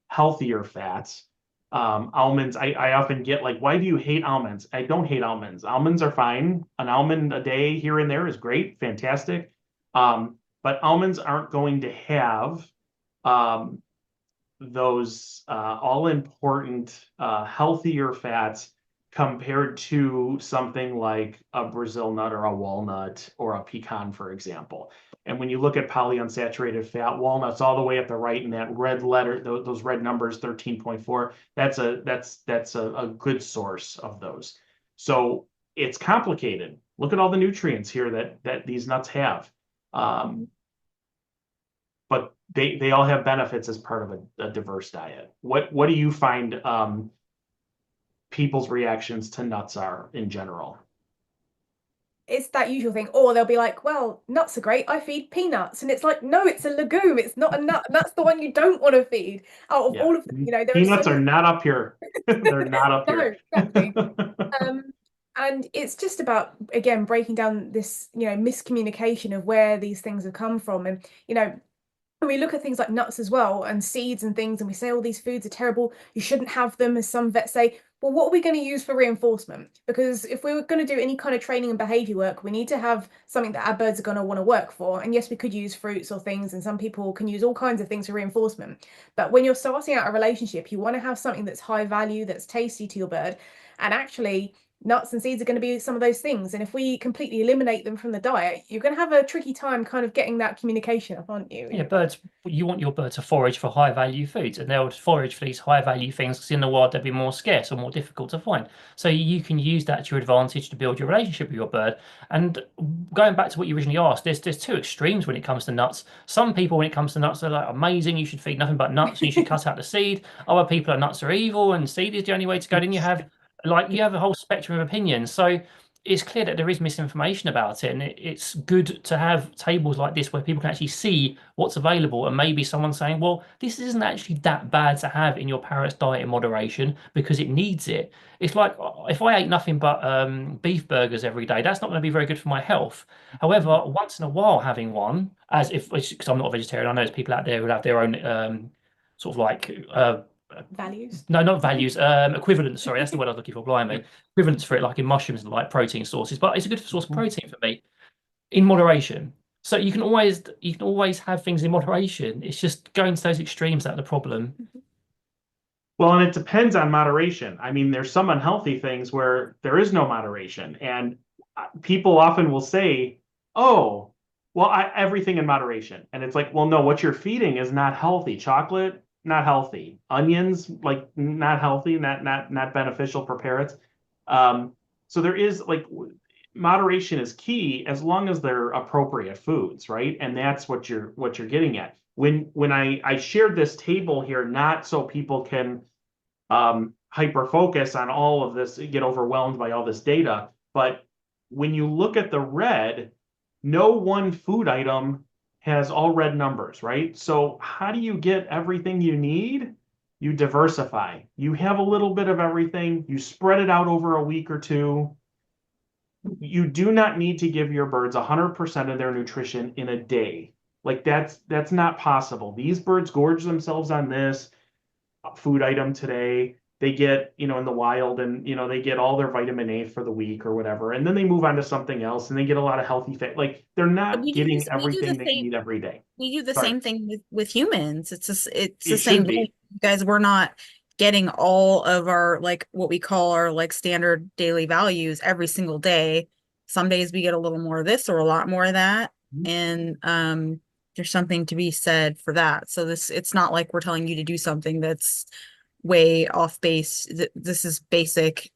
healthier fats. Almonds, I often get like, why do you hate almonds? I don't hate almonds. Almonds are fine. An almond a day here and there is great, fantastic. But almonds aren't going to have those all-important healthier fats compared to something like a Brazil nut or a walnut or a pecan, for example. And when you look at polyunsaturated fat, walnuts all the way at the right in that red letter, those red numbers, 13.4, that's a good source of those. So it's complicated. Look at all the nutrients here that these nuts have. But they all have benefits as part of a diverse diet. What do you find people's reactions to nuts are in general? It's that usual thing. Or they'll be like, well, nuts are great. I feed peanuts. And it's like, no, it's a legume. It's not a nut. And that's the one you don't want to feed. Out of all of them, there peanuts are are not up here. They're not up here. Exactly. And it's just about, again, breaking down this, miscommunication of where these things have come from. And, when we look at things like nuts as well and seeds and things, and we say all these foods are terrible, you shouldn't have them, as some vets say, well, what are we going to use for reinforcement? Because if we were going to do any kind of training and behavior work, we need to have something that our birds are going to want to work for. And yes, we could use fruits or things, and some people can use all kinds of things for reinforcement. But when you're starting out a relationship, you want to have something that's high value, that's tasty to your bird. And actually, nuts and seeds are going to be some of those things. And if we completely eliminate them from the diet, you're going to have a tricky time kind of getting that communication up, aren't you? Yeah, birds, you want your bird to forage for high value foods, and they'll forage for these high value things because in the wild they'll be more scarce or more difficult to find. So you can use that to your advantage to build your relationship with your bird. And going back to what you originally asked, there's two extremes when it comes to nuts. Some people, when it comes to nuts, are like, amazing, you should feed nothing but nuts and you should cut out the seed. Other people are, nuts are evil and seed is the only way to go. Then you have a whole spectrum of opinions. So it's clear that there is misinformation about it, and it's good to have tables like this where people can actually see what's available, and maybe someone saying, well, this isn't actually that bad to have in your parrot's diet in moderation because it needs it. It's like, if I ate nothing but beef burgers every day, that's not going to be very good for my health. However, once in a while having one, because I'm not a vegetarian, I know there's people out there who have their own sort of like values. No, not values. Equivalents. Sorry, that's the word I was looking for. Blimey, equivalents for it, like in mushrooms and like protein sources. But it's a good source of protein for me, in moderation. So you can always have things in moderation. It's just going to those extremes that are the problem. Well, and it depends on moderation. I mean, there's some unhealthy things where there is no moderation, and people often will say, "Oh, well, everything in moderation," and it's like, well, no, what you're feeding is not healthy. Chocolate, not healthy. Onions, like not healthy, not beneficial for parrots. So there is like moderation is key as long as they're appropriate foods, right? And that's what you're getting at. When I shared this table here, not so people can hyper focus on all of this, get overwhelmed by all this data, but when you look at the red, no one food item has all red numbers, right? So how do you get everything you need? You diversify. You have a little bit of everything. You spread it out over a week or two. You do not need to give your birds 100% of their nutrition in a day. Like that's not possible. These birds gorge themselves on this food item today. They get, in the wild, and, they get all their vitamin A for the week or whatever. And then they move on to something else and they get a lot of healthy fat. Like they're not getting everything they need every day. We do the same thing with humans. It's the same thing. Guys, we're not getting all of our, like, what we call our like standard daily values every single day. Some days we get a little more of this or a lot more of that. And there's something to be said for that. So it's not like we're telling you to do something that's way off base. This is basic,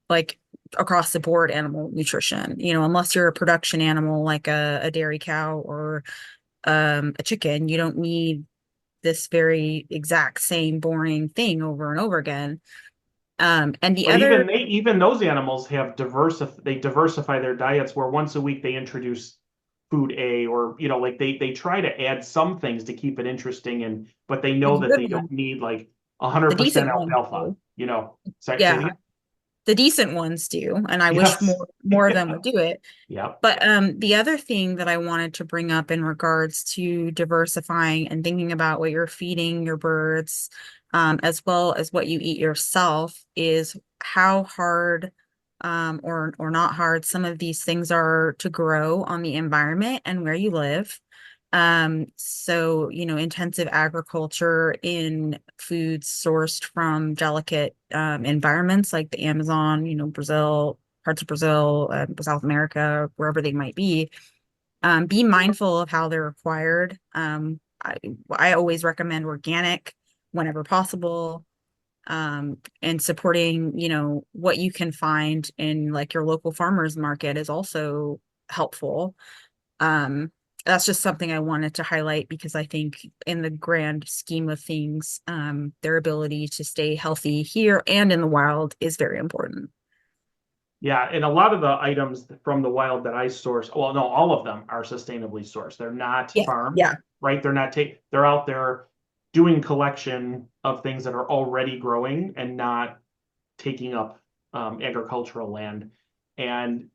like across the board animal nutrition, unless you're a production animal like a dairy cow or a chicken. You don't need this very exact same boring thing over and over again. And the But other, even those animals have they diversify their diets, where once a week they introduce food A, or like they try to add some things to keep it interesting, but they know that good they one, don't need like the 100% decent ones alfalfa, do. Say it Yeah, again? the decent ones do, and I wish Yes. more of them would do it. Yep. But the other thing that I wanted to bring up in regards to diversifying and thinking about what you're feeding your birds, as well as what you eat yourself, is how hard or not hard some of these things are to grow on the environment and where you live. So, intensive agriculture in foods sourced from delicate environments like the Amazon, Brazil, parts of Brazil, South America, wherever they might be. Be mindful of how they're acquired. I always recommend organic whenever possible. And supporting, what you can find in like your local farmers market is also helpful. Um, that's just something I wanted to highlight because I think in the grand scheme of things, their ability to stay healthy here and in the wild is very important. Yeah, and a lot of the items from the wild that I source, well, no, all of them are sustainably sourced. They're not Yeah, farmed, yeah, right? They're out there doing collection of things that are already growing and not taking up agricultural land. And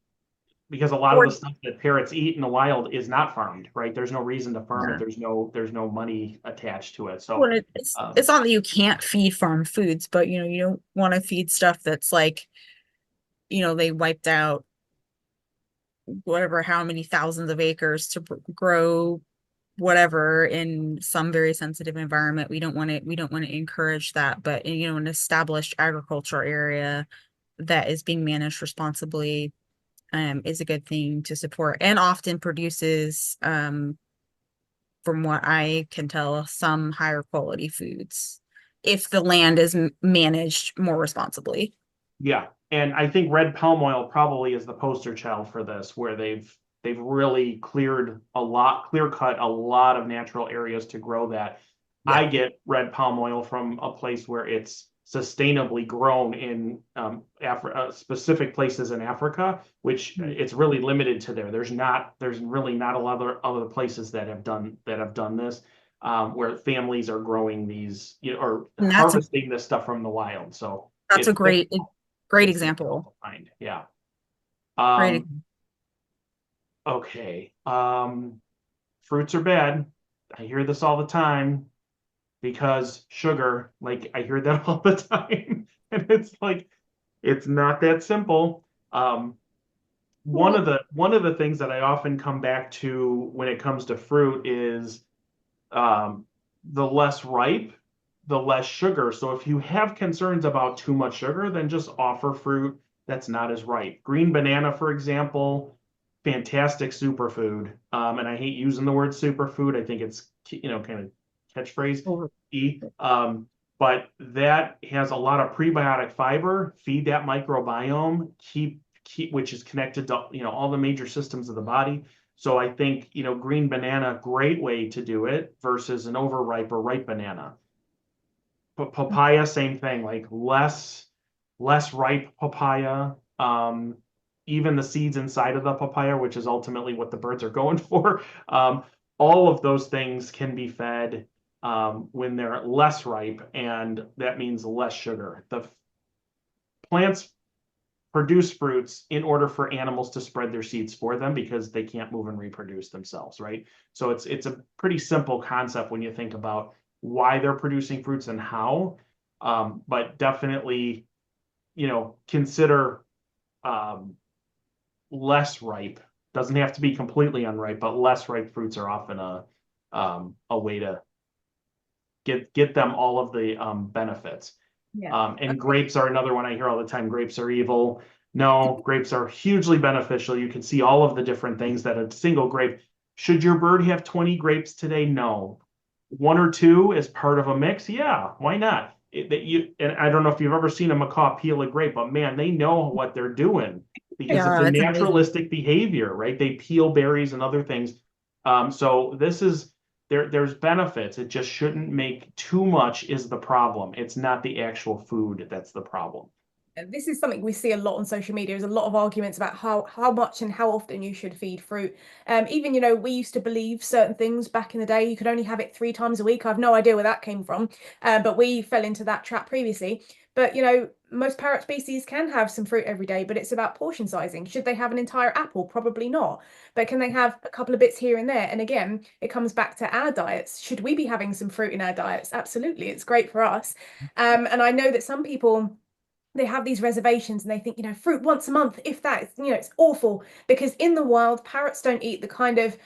because a lot of or the stuff that parrots eat in the wild is not farmed, right? There's no reason to farm it. yeah. There's no money attached to it. So When it's um, it's not that you can't feed farm foods, but you don't want to feed stuff that's like, they wiped out whatever, how many thousands of acres to grow whatever in some very sensitive environment. We don't want to encourage that, but an established agriculture area that is being managed responsibly is a good thing to support, and often produces, from what I can tell, some higher quality foods if the land is managed more responsibly. yeah, and I think red palm oil probably is the poster child for this, where they've really clear cut a lot of natural areas to grow that. Yeah. I get red palm oil from a place where it's sustainably grown in specific places in Africa, which it's really limited to there. There's really not a lot of other places that have done this, where families are growing these, or And harvesting this stuff from the wild. So that's a it's great it's example. difficult to find. Yeah. Great. Okay. Fruits are bad. I hear this all the time because sugar, like I hear that all the time. And it's like, it's not that simple. One of the things that I often come back to when it comes to fruit is the less ripe, the less sugar. So if you have concerns about too much sugar, then just offer fruit that's not as ripe. Green banana, for example, fantastic superfood. And I hate using the word superfood. I think it's, kind of catchphrase. But that has a lot of prebiotic fiber. Feed that microbiome. Keep which is connected to all the major systems of the body. So I think green banana, great way to do it versus an overripe or ripe banana. But papaya, same thing, like less ripe papaya. Even the seeds inside of the papaya, which is ultimately what the birds are going for. All of those things can be fed when they're less ripe, and that means less sugar. The plants produce fruits in order for animals to spread their seeds for them because they can't move and reproduce themselves, right? So it's a pretty simple concept when you think about why they're producing fruits and how. But definitely, consider less ripe. Doesn't have to be completely unripe, but less ripe fruits are often a way to get them all of the benefits. Yeah. And grapes are another one I hear all the time. Grapes are evil. No, grapes are hugely beneficial. You can see all of the different things that a single grape. Should your bird have 20 grapes today? No. One or two as part of a mix? Yeah, why not? and I don't know if you've ever seen a macaw peel a grape, but man, they know what they're doing because it's Yeah, a it's amazing. naturalistic behavior, right? They peel berries and other things. So this is there's benefits. It just shouldn't make too much is the problem. It's not the actual food that's the problem. This is something we see a lot on social media. There's a lot of arguments about how much and how often you should feed fruit. Even, you know, we used to believe certain things back in the day. You could only have it 3 times a week. I have no idea where that came from, but we fell into that trap previously. But, you know, most parrot species can have some fruit every day, but it's about portion sizing. Should they have an entire apple? Probably not. But can they have a couple of bits here and there? And again, it comes back to our diets. Should we be having some fruit in our diets? Absolutely. It's great for us. And I know that some people, they have these reservations and they think, you know, fruit once a month, if that, you know, it's awful, because in the wild, parrots don't eat the kind of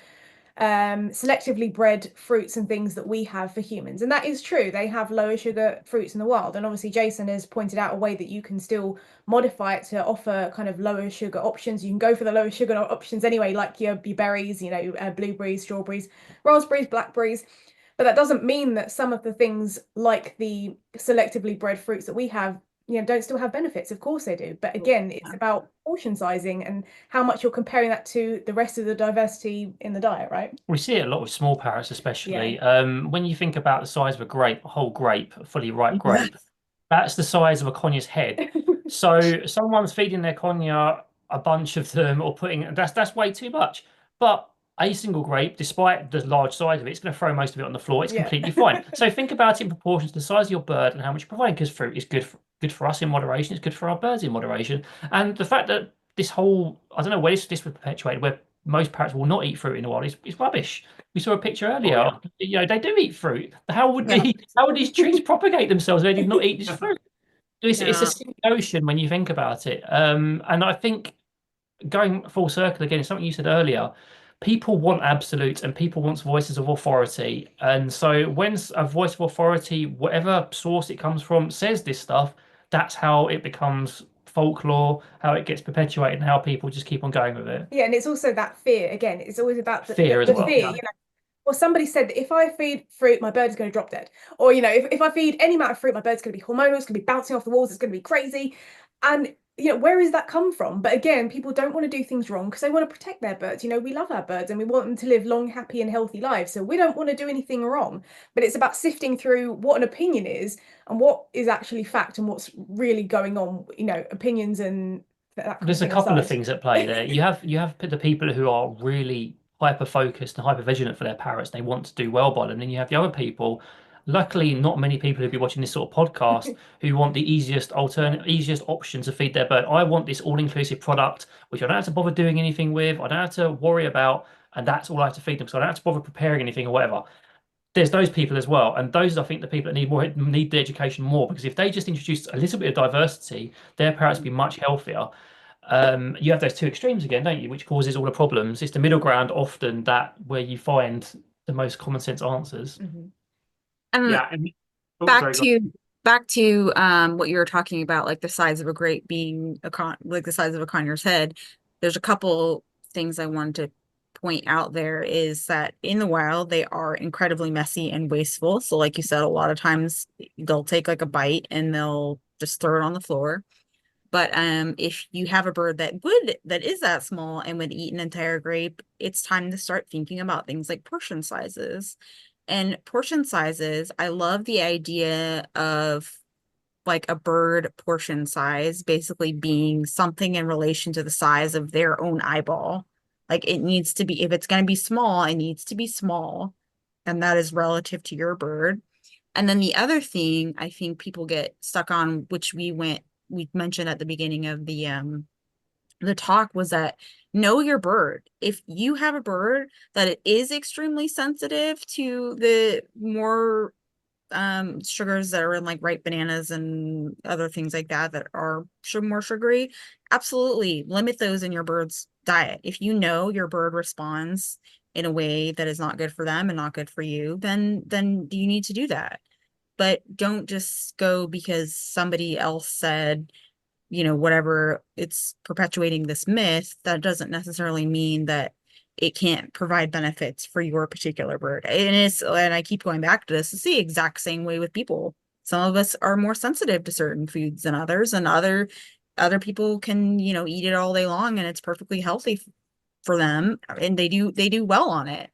selectively bred fruits and things that we have for humans. And that is true. They have lower sugar fruits in the wild. And obviously Jason has pointed out a way that you can still modify it to offer kind of lower sugar options. You can go for the lower sugar options anyway, like your berries, you know, blueberries, strawberries, raspberries, blackberries. But that doesn't mean that some of the things like the selectively bred fruits that we have, you know, don't still have benefits. Of course they do. But again, it's about portion sizing and how much you're comparing that to the rest of the diversity in the diet, right? We see it a lot with small parrots, especially. When you think about the size of a grape, a whole grape, a fully ripe grape, that's the size of a conya's head. So someone's feeding their conya a bunch of them or putting that's way too much. But a single grape, despite the large size of it, it's going to throw most of it on the floor. It's completely fine. So think about it in proportion to the size of your bird and how much you provide, because fruit is good for us in moderation. It's good for our birds in moderation. And the fact that this whole, I don't know where this was perpetuated, where most parrots will not eat fruit in the wild is rubbish. We saw a picture earlier. You know, they do eat fruit. How would these trees propagate themselves if they did not eat this fruit? It's a silly notion when you think about it. And I think going full circle again, it's something you said earlier. People want absolutes and people want voices of authority. And so when a voice of authority, whatever source it comes from, says this stuff, that's how it becomes folklore, how it gets perpetuated, and how people just keep on going with it. Yeah, and it's also that fear. Again, it's always about the Fear as well. fear. You know, or somebody said that if I feed fruit, my bird is going to drop dead. Or, you know, if I feed any amount of fruit, my bird's going to be hormonal, it's going to be bouncing off the walls, it's going to be crazy. And, you know, where does that come from? But again, people don't want to do things wrong because they want to protect their birds. You know, we love our birds and we want them to live long, happy and healthy lives. So we don't want to do anything wrong. But it's about sifting through what an opinion is and what is actually fact and what's really going on, you know, opinions and there's a couple of things at play there. You have the people who are really hyper focused and hyper vigilant for their parrots. They want to do well by them. Then you have the other people. Luckily, not many people who be watching this sort of podcast who want the easiest option to feed their bird. I want this all-inclusive product, which I don't have to bother doing anything with. I don't have to worry about, and that's all I have to feed them. So I don't have to bother preparing anything or whatever. There's those people as well, and those I think the people that need the education more, because if they just introduce a little bit of diversity, their parrots would be much healthier. You have those two extremes again, don't you, which causes all the problems. It's the middle ground often that where you find the most common sense answers. Yeah. Back to what you were talking about, like the size of a grape being like the size of a conyour's head. There's a couple things I wanted to point out there is that in the wild, they are incredibly messy and wasteful. So like you said, a lot of times they'll take like a bite and they'll just throw it on the floor. But if you have a bird that is that small and would eat an entire grape, it's time to start thinking about things like portion sizes. And portion sizes, I love the idea of like a bird portion size basically being something in relation to the size of their own eyeball. Like it needs to be, if it's going to be small, it needs to be small. And that is relative to your bird. And then the other thing I think people get stuck on, which we mentioned at the beginning of the talk, was that know your bird. If you have a bird that it is extremely sensitive to the more sugars that are in like ripe bananas and other things like that are more sugary, absolutely limit those in your bird's diet. If you know your bird responds in a way that is not good for them and not good for you, then you need to do that. But don't just go because somebody else said, you know, whatever, it's perpetuating this myth. That doesn't necessarily mean that it can't provide benefits for your particular bird. And I keep going back to this, it's the exact same way with people. Some of us are more sensitive to certain foods than others, and other people can, eat it all day long and it's perfectly healthy for them, and they do well on it.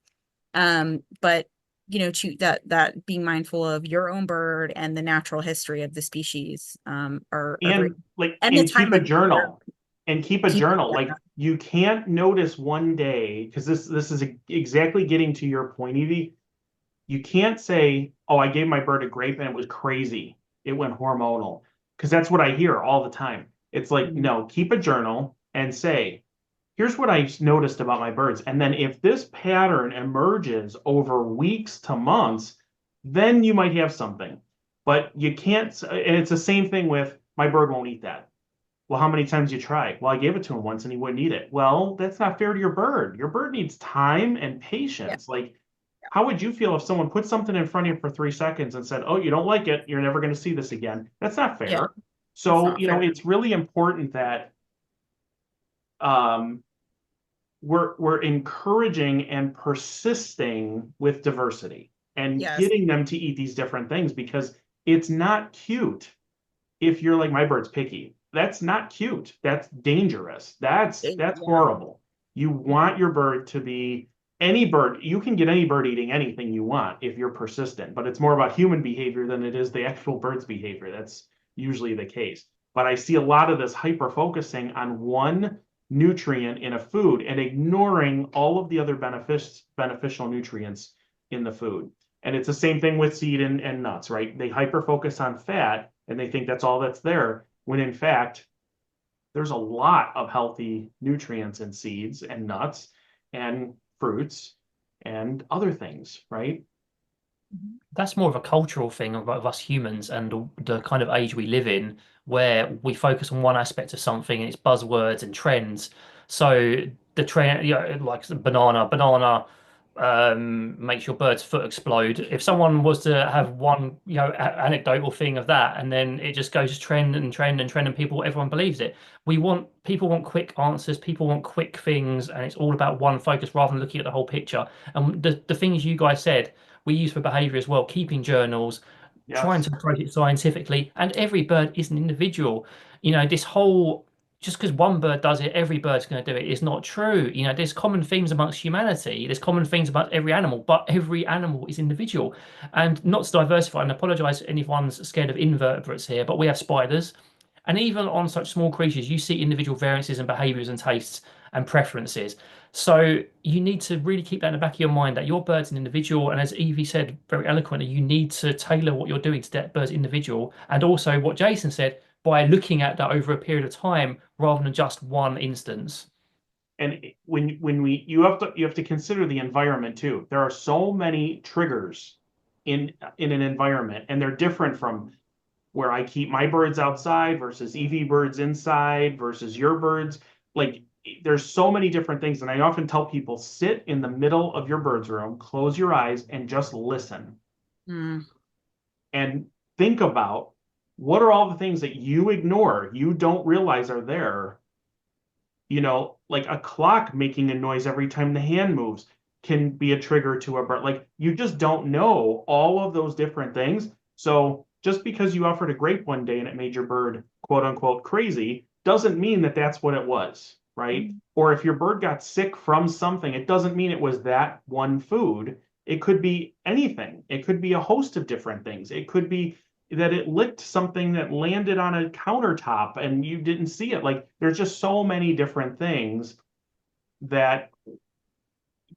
But that being mindful of your own bird and the natural history of the species, are very, and the and time keep a of year. journal and keep a journal. Like, you can't notice one day, because this is exactly getting to your point, Evie. You can't say, oh, I gave my bird a grape and it was crazy, it went hormonal, because that's what I hear all the time. It's like, no, keep a journal and say, here's what I noticed about my birds. And then if this pattern emerges over weeks to months, then you might have something. But you can't, and it's the same thing with my bird won't eat that. Well, how many times you try? Well, I gave it to him once and he wouldn't eat it. Well, that's not fair to your bird. Your bird needs time and patience. Like, how would you feel if someone put something in front of you for 3 seconds and said, oh, you don't like it, you're never going to see this again? That's not fair. Yeah, So, not fair. it's really important that we're encouraging and persisting with diversity and getting them to eat these different things, because it's not cute if you're like, my bird's picky. That's not cute. That's dangerous. That's horrible. You want your bird to be any bird. You can get any bird eating anything you want if you're persistent, but it's more about human behavior than it is the actual bird's behavior. That's usually the case. But I see a lot of this hyper focusing on one nutrient in a food and ignoring all of the other beneficial nutrients in the food. And it's the same thing with seed and nuts, right? They hyper focus on fat and they think that's all that's there, when in fact, there's a lot of healthy nutrients in seeds and nuts and fruits and other things, right? That's more of a cultural thing of us humans and the kind of age we live in, where we focus on one aspect of something and it's buzzwords and trends. So the trend, like the banana makes your bird's foot explode. If someone was to have one, anecdotal thing of that, and then it just goes trend and trend and trend, and everyone believes it. People want quick answers, people want quick things, and it's all about one focus rather than looking at the whole picture. And the things you guys said, we use for behavior as well, keeping journals, trying to approach it scientifically, and every bird is an individual. This whole, just because one bird does it, every bird's going to do it, is not true. There's common themes amongst humanity, there's common themes about every animal, but every animal is individual. And not to diversify, and apologize if anyone's scared of invertebrates here, but we have spiders. And even on such small creatures, you see individual variances in behaviors and tastes and preferences. So you need to really keep that in the back of your mind, that your bird's an individual. And as Evie said very eloquently, you need to tailor what you're doing to that bird's individual. And also what Jason said, by looking at that over a period of time rather than just one instance. And you have to consider the environment too. There are so many triggers in an environment, and they're different from where I keep my birds outside versus Evie birds inside versus your birds. Like, there's so many different things. And I often tell people, sit in the middle of your bird's room, close your eyes, and just listen. And think about, what are all the things that you ignore, you don't realize are there? Like a clock making a noise every time the hand moves can be a trigger to a bird. Like, you just don't know all of those different things. So just because you offered a grape one day and it made your bird, quote unquote, crazy, doesn't mean that that's what it was, right? Or if your bird got sick from something, it doesn't mean it was that one food. It could be anything. It could be a host of different things. It could be that it licked something that landed on a countertop and you didn't see it. Like, there's just so many different things that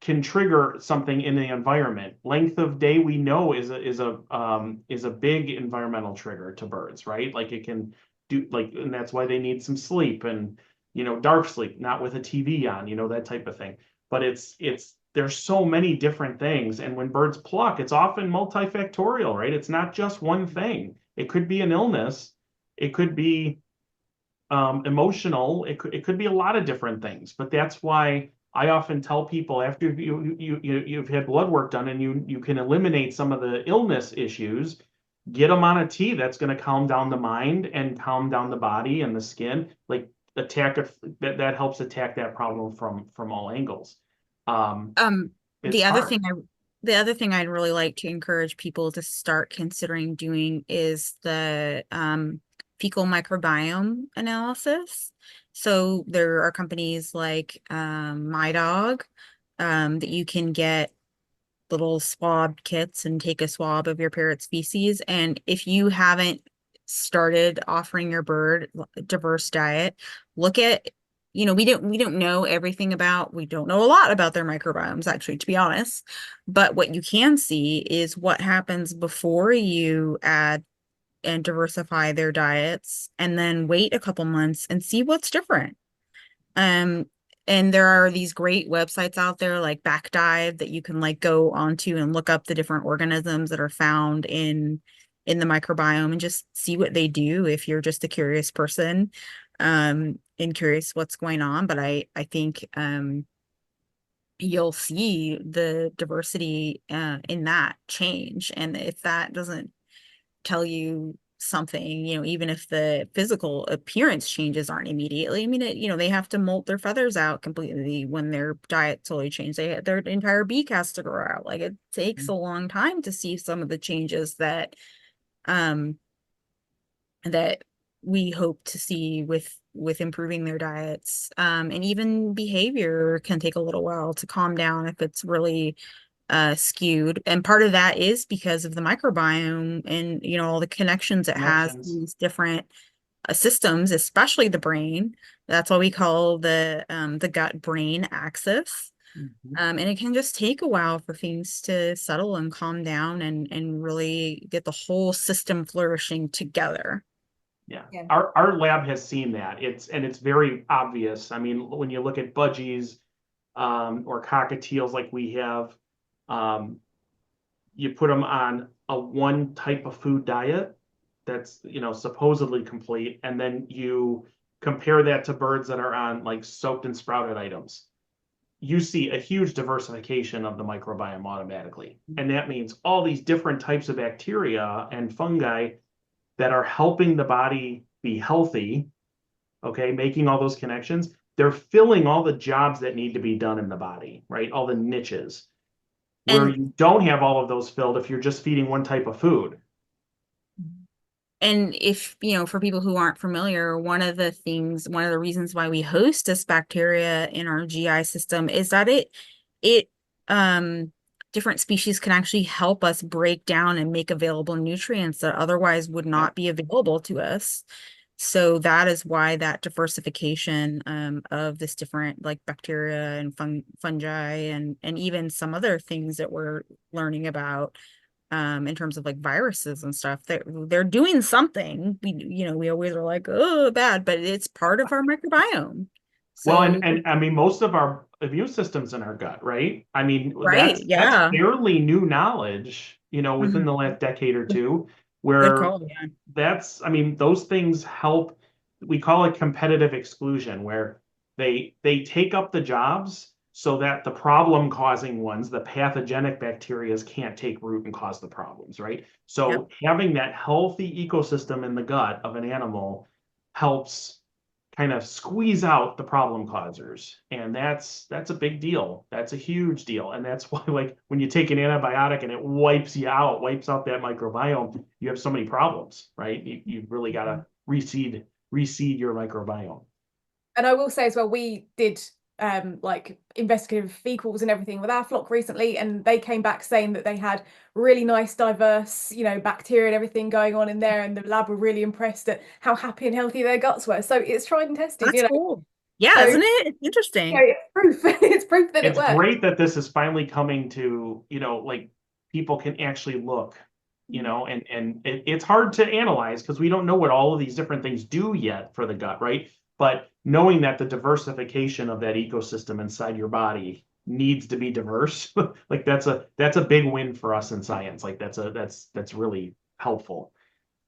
can trigger something in the environment. Length of day, we know, is a big environmental trigger to birds, right? Like, it can do, like, and that's why they need some sleep and, dark sleep, not with a TV on, that type of thing. But there's so many different things. And when birds pluck, it's often multifactorial, right? It's not just one thing. It could be an illness. It could be emotional. It could be a lot of different things. But that's why I often tell people, after you've had blood work done and you can eliminate some of the illness issues, get them on a tea that's going to calm down the mind and calm down the body and the skin. Like, that helps attack that problem from all angles. The other thing the other thing I'd really like to encourage people to start considering doing is the fecal microbiome analysis. So there are companies like My Dog that you can get little swab kits and take a swab of your parrot's feces. And if you haven't started offering your bird a diverse diet, look at, we don't know everything about, we don't know a lot about their microbiomes, actually, to be honest. But what you can see is what happens before you add and diversify their diets, and then wait a couple months and see what's different. And there are these great websites out there like Backdive that you can like go onto and look up the different organisms that are found in the microbiome and just see what they do if you're just a curious person and curious what's going on. But I think you'll see the diversity in that change. And if that doesn't tell you something, even if the physical appearance changes aren't immediately, I mean, they have to molt their feathers out completely when their diet totally changed. Their entire beak has to grow out. Like, it takes a long time to see some of the changes that that we hope to see with improving their diets. And even behavior can take a little while to calm down if it's really skewed. And part of that is because of the microbiome and, all the connections it has in these different systems, especially the brain. That's what we call the gut brain axis. And it can just take a while for things to settle and calm down and really get the whole system flourishing together. Yeah. Our lab has seen that. It's very obvious. I mean, when you look at budgies or cockatiels like we have, you put them on a one type of food diet that's, supposedly complete, and then you compare that to birds that are on like soaked and sprouted items. You see a huge diversification of the microbiome automatically. And that means all these different types of bacteria and fungi that are helping the body be healthy, okay, making all those connections, they're filling all the jobs that need to be done in the body, right? All the niches. Where you don't have all of those filled if you're just feeding one type of food. And if, for people who aren't familiar, one of the reasons why we host this bacteria in our GI system is that it different species can actually help us break down and make available nutrients that otherwise would not be available to us. So that is why that diversification of this different like bacteria and fungi and even some other things that we're learning about in terms of like viruses and stuff, they're doing something. We always are like, oh, bad, but it's part of our microbiome. So, well, and I mean, most of our immune system's in our gut, right? I mean, right, that's fairly new knowledge, within the last decade or two, where good call, I mean, those things help. We call it competitive exclusion, where they take up the jobs so that the problem causing ones, the pathogenic bacteria, can't take root and cause the problems, right? So having that healthy ecosystem in the gut of an animal helps kind of squeeze out the problem causers. And that's a big deal. That's a huge deal. And that's why, like, when you take an antibiotic and it wipes out that microbiome, you have so many problems, right? You've really got to reseed your microbiome. And I will say as well, we did like investigative fecals and everything with our flock recently, and they came back saying that they had really nice diverse bacteria and everything going on in there, and the lab were really impressed at how happy and healthy their guts were. So it's tried and tested. That's cool. Yeah, so, isn't it? It's interesting. It's proof. It's proof that it's it works. Great that this is finally coming to, like, people can actually look, and it's hard to analyze because we don't know what all of these different things do yet for the gut, right? But knowing that the diversification of that ecosystem inside your body needs to be diverse, like that's a big win for us in science. Like that's really helpful.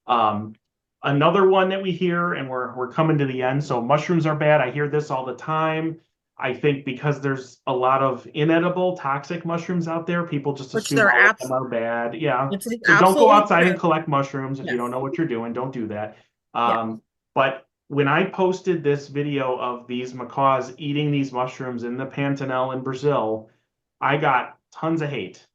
Another one that we hear, and we're coming to the end. So mushrooms are bad. I hear this all the time. I think because there's a lot of inedible toxic mushrooms out there, people just assume all of them are bad. Yeah. So don't go outside and collect mushrooms if you don't know what you're doing. Don't do that. But when I posted this video of these macaws eating these mushrooms in the Pantanal in Brazil, I got tons of hate.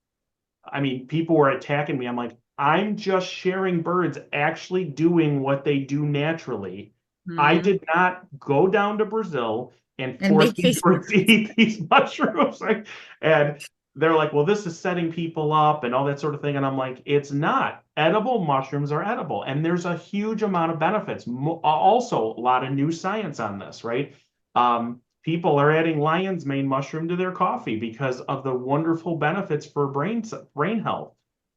I mean, people were attacking me. I'm like, I'm just sharing birds actually doing what they do naturally. I Mhm. did not go down to Brazil and And force make these Facebook. birds to eat these mushrooms. Like, and they're like, well, this is setting people up and all that sort of thing. And I'm like, it's not. Edible mushrooms are edible. And there's a huge amount of benefits. Also, a lot of new science on this, right? People are adding lion's mane mushroom to their coffee because of the wonderful benefits for brain health.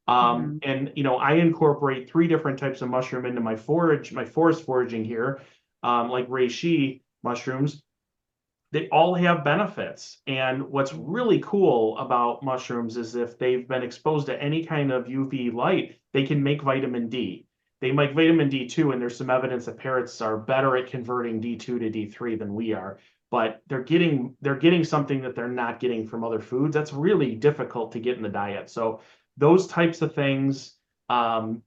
Mhm. And I incorporate 3 different types of mushroom into my forest foraging here, like reishi mushrooms. They all have benefits. And what's really cool about mushrooms is if they've been exposed to any kind of UV light, they can make vitamin D. They make vitamin D2, and there's some evidence that parrots are better at converting D2 to D3 than we are. But they're getting something that they're not getting from other foods. That's really difficult to get in the diet. So those types of things are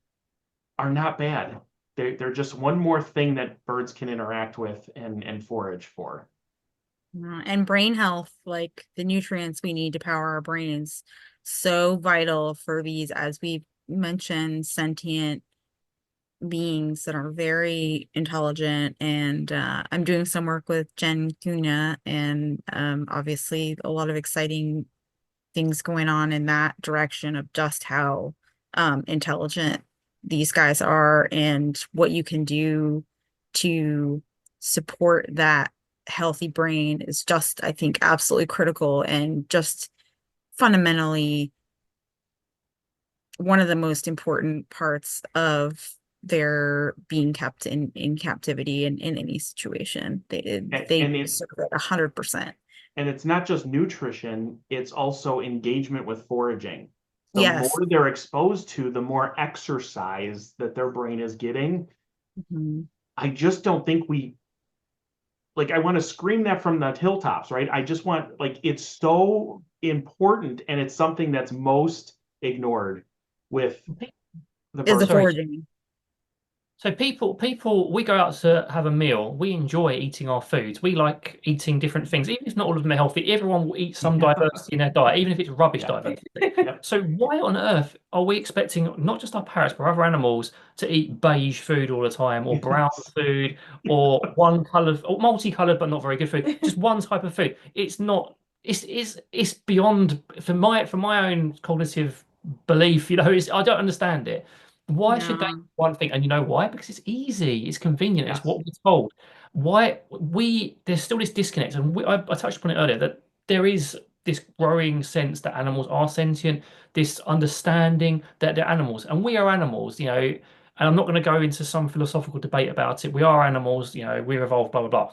not bad. They're just one more thing that birds can interact with and forage for. And brain health, like the nutrients we need to power our brains, so vital for these, as we mentioned, sentient beings that are very intelligent. And I'm doing some work with Jen Cunha, and obviously a lot of exciting things going on in that direction of just how intelligent these guys are and what you can do to support that healthy brain is just, I think, absolutely critical and just fundamentally one of the most important parts of their being kept in captivity in any situation. They And it serve it 100%. And it's not just nutrition, it's also engagement with foraging. The Yes. more they're exposed to, the more exercise that their brain is getting. Mhm. I just don't think I want to scream that from the hilltops, right? I just want, it's so important, and it's something that's most ignored with the Is the bird. Sorry. foraging. So people, we go out to have a meal. We enjoy eating our foods. We like eating different things, even if not all of them are healthy. Everyone will eat some diversity in their diet, even if it's rubbish Yeah. diversity. Yep. So why on earth are we expecting not just our parrots but other animals to eat beige food all the time, or brown food, or one colored, or multicolored but not very good food? Just one type of food. It's not. It's beyond for my own cognitive belief. I don't understand it. Why should they Yeah. do one thing? And you know why? Because it's easy, it's convenient, it's Yes. what we're told. There's still this disconnect, and I touched upon it earlier, that there is this growing sense that animals are sentient, this understanding that they're animals, and we are animals, and I'm not going to go into some philosophical debate about it. We are animals, we're evolved, blah, blah, blah.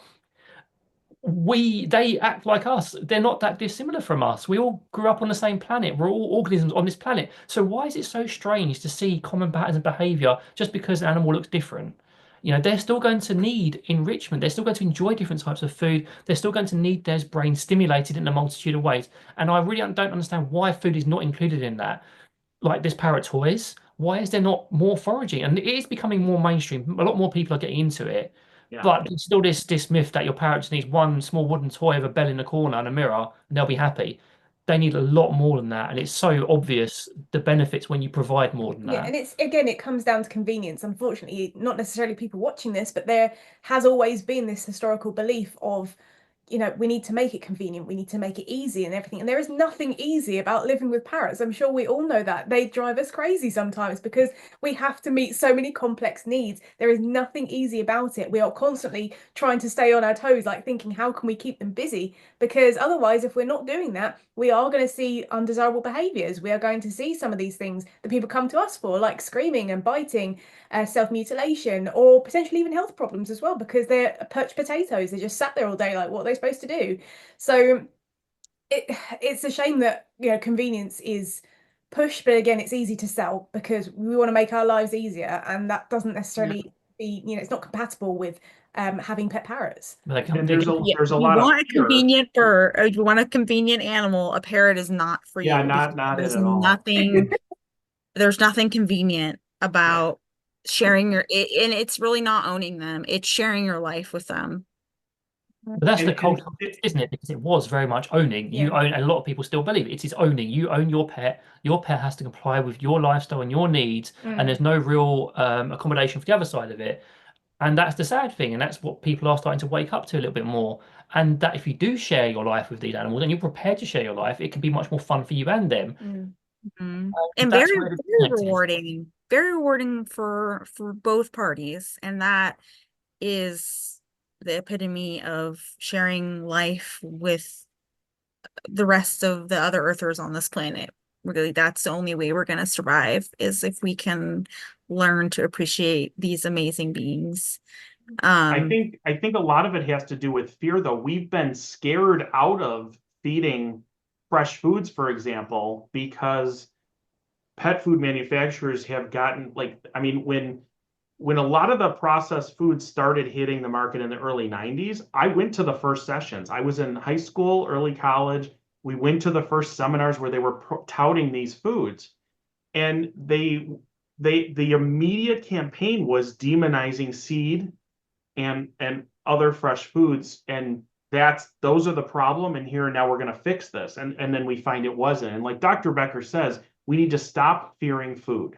They act like us. They're not that dissimilar from us. We all grew up on the same planet. We're all organisms on this planet. So why is it so strange to see common patterns of behavior just because an animal looks different? They're still going to need enrichment. They're still going to enjoy different types of food. They're still going to need their brain stimulated in a multitude of ways. And I really don't understand why food is not included in that. Like this parrot toys, why is there not more foraging? And it is becoming more mainstream. A lot more people are getting into it. Yeah. But there's still this myth that your parrot just needs one small wooden toy with a bell in the corner and a mirror, and they'll be happy. They need a lot more than that, and it's so obvious the benefits when you provide more than Yeah, that. and it comes down to convenience. Unfortunately, not necessarily people watching this, but there has always been this historical belief of, we need to make it convenient, we need to make it easy and everything. And there is nothing easy about living with parrots. I'm sure we all know that. They drive us crazy sometimes because we have to meet so many complex needs. There is nothing easy about it. We are constantly trying to stay on our toes, like thinking, how can we keep them busy? Because otherwise, if we're not doing that, we are going to see undesirable behaviors. We are going to see some of these things that people come to us for, like screaming and biting, self-mutilation, or potentially even health problems as well, because they're perched potatoes. They just sat there all day, like, what are they supposed to do? So it's a shame that convenience is pushed, but again, it's easy to sell because we want to make our lives easier, and that doesn't necessarily be, it's not compatible with having pet parrots. But And there's a Yeah, there's a if you lot of want a fear. convenient bird, or if you want a convenient animal, a parrot is not for Yeah, you because not it there's at all. nothing convenient about sharing and it's really not owning them. It's sharing your life with them. But that's the And cultural shift, isn't it? Because it was very much owning. You Yeah. own, and a lot of people still believe it is owning. You own your pet. Your pet has to comply with your lifestyle and your needs, and there's no real accommodation for the other side of it. And that's the sad thing, and that's what people are starting to wake up to a little bit more. And that if you do share your life with these animals and you're prepared to share your life, it can be much more fun for you and them. And That's very, where the very disconnect is. very rewarding for both parties. And that is the epitome of sharing life with the rest of the other earthers on this planet. Really, that's the only way we're going to survive, is if we can learn to appreciate these amazing beings. I think a lot of it has to do with fear, though. We've been scared out of feeding fresh foods, for example, because pet food manufacturers have gotten, like, I mean, when a lot of the processed foods started hitting the market in the early 90s, I went to the first sessions. I was in high school, early college. We went to the first seminars where they were touting these foods, and the immediate campaign was demonizing seed and other fresh foods, and those are the problem, and here and now we're going to fix this, and then we find it wasn't. And like Dr. Becker says, we need to stop fearing food.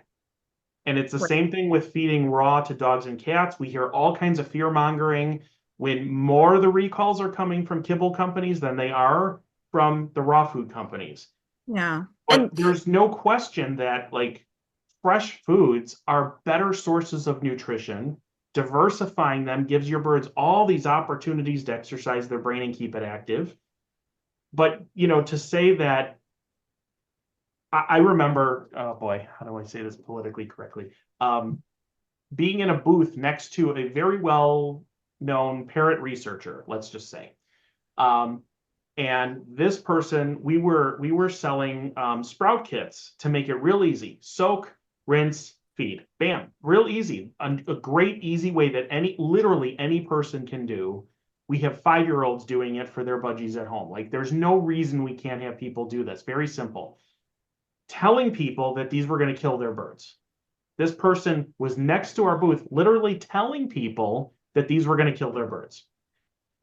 And it's the same thing with feeding raw to dogs and cats. We hear all kinds of fear mongering when more of the recalls are coming from kibble companies than they are from the raw food companies. Yeah. But there's no question that, like, fresh foods are better sources of nutrition. Diversifying them gives your birds all these opportunities to exercise their brain and keep it active. But, to say that, I remember, oh boy, how do I say this politically correctly? Being in a booth next to a very well-known parrot researcher, let's just say. And this person, we were selling sprout kits to make it real easy. Soak, rinse, feed. Bam, real easy. A great, easy way that literally any person can do. We have 5-year-olds doing it for their budgies at home. Like, there's no reason we can't have people do this. Very simple. Telling people that these were going to kill their birds. This person was next to our booth, literally telling people that these were going to kill their birds.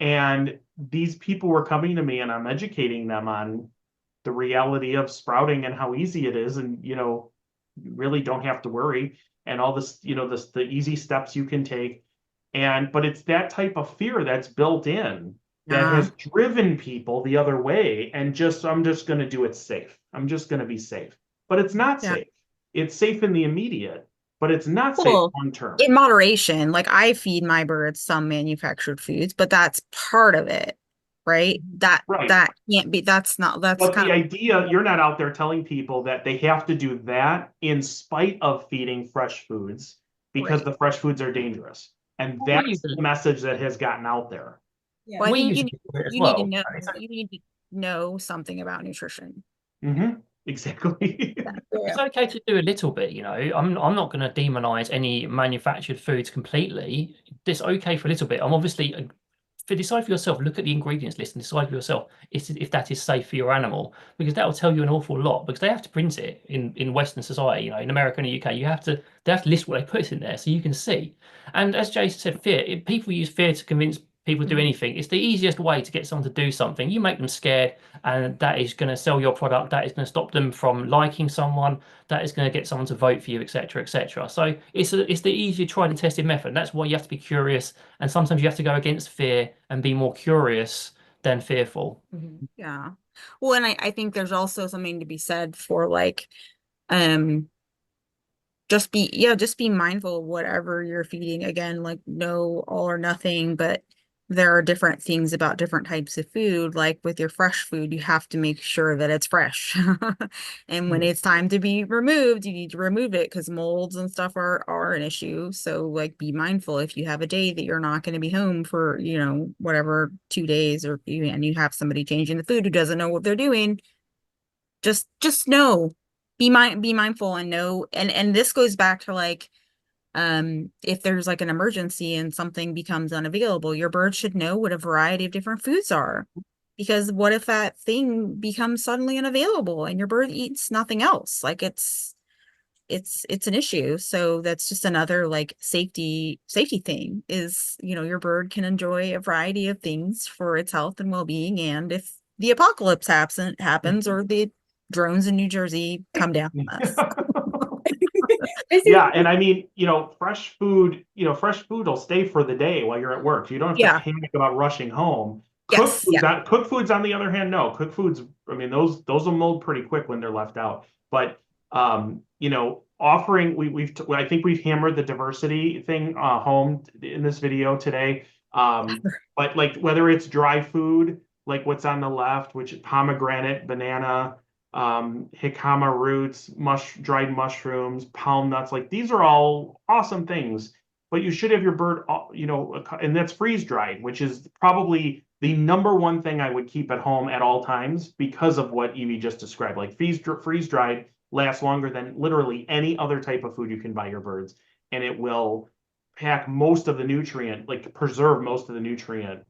And these people were coming to me, and I'm educating them on the reality of sprouting and how easy it is. And, you really don't have to worry, and all this, the easy steps you can take. But it's that type of fear that's built in that has driven people the other way, and I'm just going to do it safe. I'm just going to be safe. But it's not safe. It's safe in the immediate, but it's not safe long term. In moderation, like, I feed my birds some manufactured foods, but that's part of it, right? That can't be, that's But the idea, you're not out there telling people that they have to do that in spite of feeding fresh foods, because the fresh foods are dangerous. And that's the message that has gotten out there. Yeah. Well, I think you need to know something about nutrition. Exactly. It's okay to do a little bit, I'm not going to demonize any manufactured foods completely. It's okay for a little bit. I'm obviously, decide for yourself, look at the ingredients list and decide for yourself if that is safe for your animal, because that will tell you an awful lot, because they have to print it in Western society, in America and the UK, they have to list what they put in there so you can see. And as Jason said, fear, people use fear to convince people to do anything. It's the easiest way to get someone to do something. You make them scared, and that is going to sell your product, that is going to stop them from liking someone, that is going to get someone to vote for you, etc., etc. So it's the easier tried and tested method. That's why you have to be curious, and sometimes you have to go against fear and be more curious than fearful. Yeah. Well, and I think there's also something to be said for, like, just be mindful of whatever you're feeding. Again, like, no all or nothing, but there are different things about different types of food. Like with your fresh food, you have to make sure that it's fresh. And when it's time to be removed, you need to remove it, because molds and stuff are an issue. So, like, be mindful if you have a day that you're not going to be home for, whatever, 2 days, and you have somebody changing the food who doesn't know what they're doing. Just know. Be mindful and know, and this goes back to, like, if there's like an emergency and something becomes unavailable, your bird should know what a variety of different foods are, because what if that thing becomes suddenly unavailable and your bird eats nothing else? Like, it's it's an issue. So that's just another like safety thing is, your bird can enjoy a variety of things for its health and well-being. And if the apocalypse happens or the drones in New Jersey come down on us. Yeah, and I mean, fresh food will stay for the day while you're at work. You don't have to Yeah. panic about rushing home. Yes. Yeah. Cooked foods, on the other hand, no. Cooked foods, I mean, those will mold pretty quick when they're left out. But offering, I think we've hammered the diversity thing home in this video today. But like whether it's dry food, like what's on the left, which is pomegranate, banana, jicama roots, dried mushrooms, palm nuts, like these are all awesome things. But you should have your bird, and that's freeze dried, which is probably the number one thing I would keep at home at all times because of what Evie just described. Like freeze dried lasts longer than literally any other type of food you can buy your birds, and it will pack most of the nutrient, like preserve most of the nutrient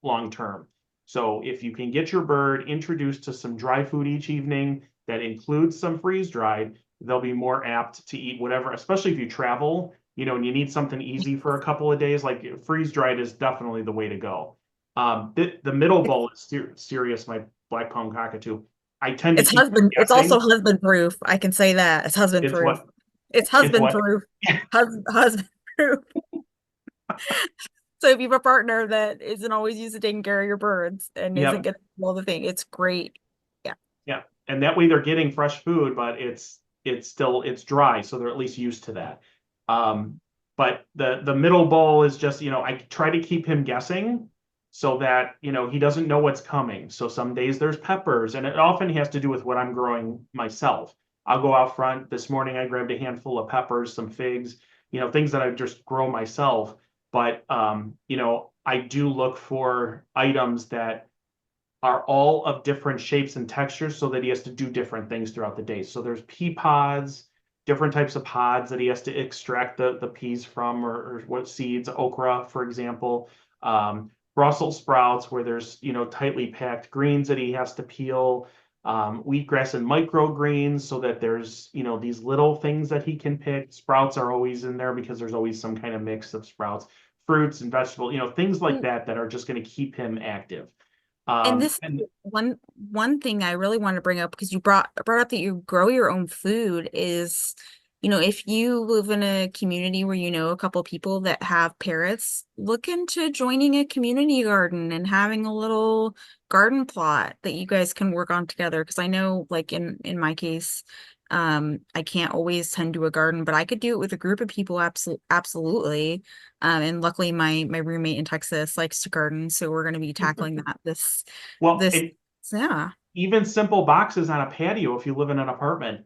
long term. So if you can get your bird introduced to some dry food each evening that includes some freeze dried, they'll be more apt to eat whatever, especially if you travel, and you need something easy for a couple of days, like freeze dried is definitely the way to go. The middle bowl is serious, my black palm cockatoo. I tend to keep It's guessing. also husband proof. I can say that. It's husband It's proof. what? It's husband what? proof. Husband proof. So if you have a partner that isn't always used to taking care of your birds and isn't Yep. getting all the thing, it's great. Yeah. Yeah. And that way they're getting fresh food, but it's dry, so they're at least used to that. But the middle bowl is just, I try to keep him guessing so that, he doesn't know what's coming. So some days there's peppers, and it often has to do with what I'm growing myself. I'll go out front. This morning I grabbed a handful of peppers, some figs, things that I just grow myself. But I do look for items that are all of different shapes and textures so that he has to do different things throughout the day. So there's pea pods, different types of pods that he has to extract the peas from, or what seeds, okra, for example. Brussels sprouts, where there's, tightly packed greens that he has to peel. Wheatgrass and microgreens, so that there's, these little things that he can pick. Sprouts are always in there because there's always some kind of mix of sprouts, fruits and vegetables, things like that are just going to keep him active. And this one thing I really want to bring up, because you brought up that you grow your own food, is, if you live in a community where a couple of people that have parrots, look into joining a community garden and having a little garden plot that you guys can work on together. Because I know, like in my case, I can't always tend to a garden, but I could do it with a group of people. Absolutely. And luckily my roommate in Texas likes to garden, so we're going to be tackling that yeah. Even simple boxes on a patio, if you live in an apartment,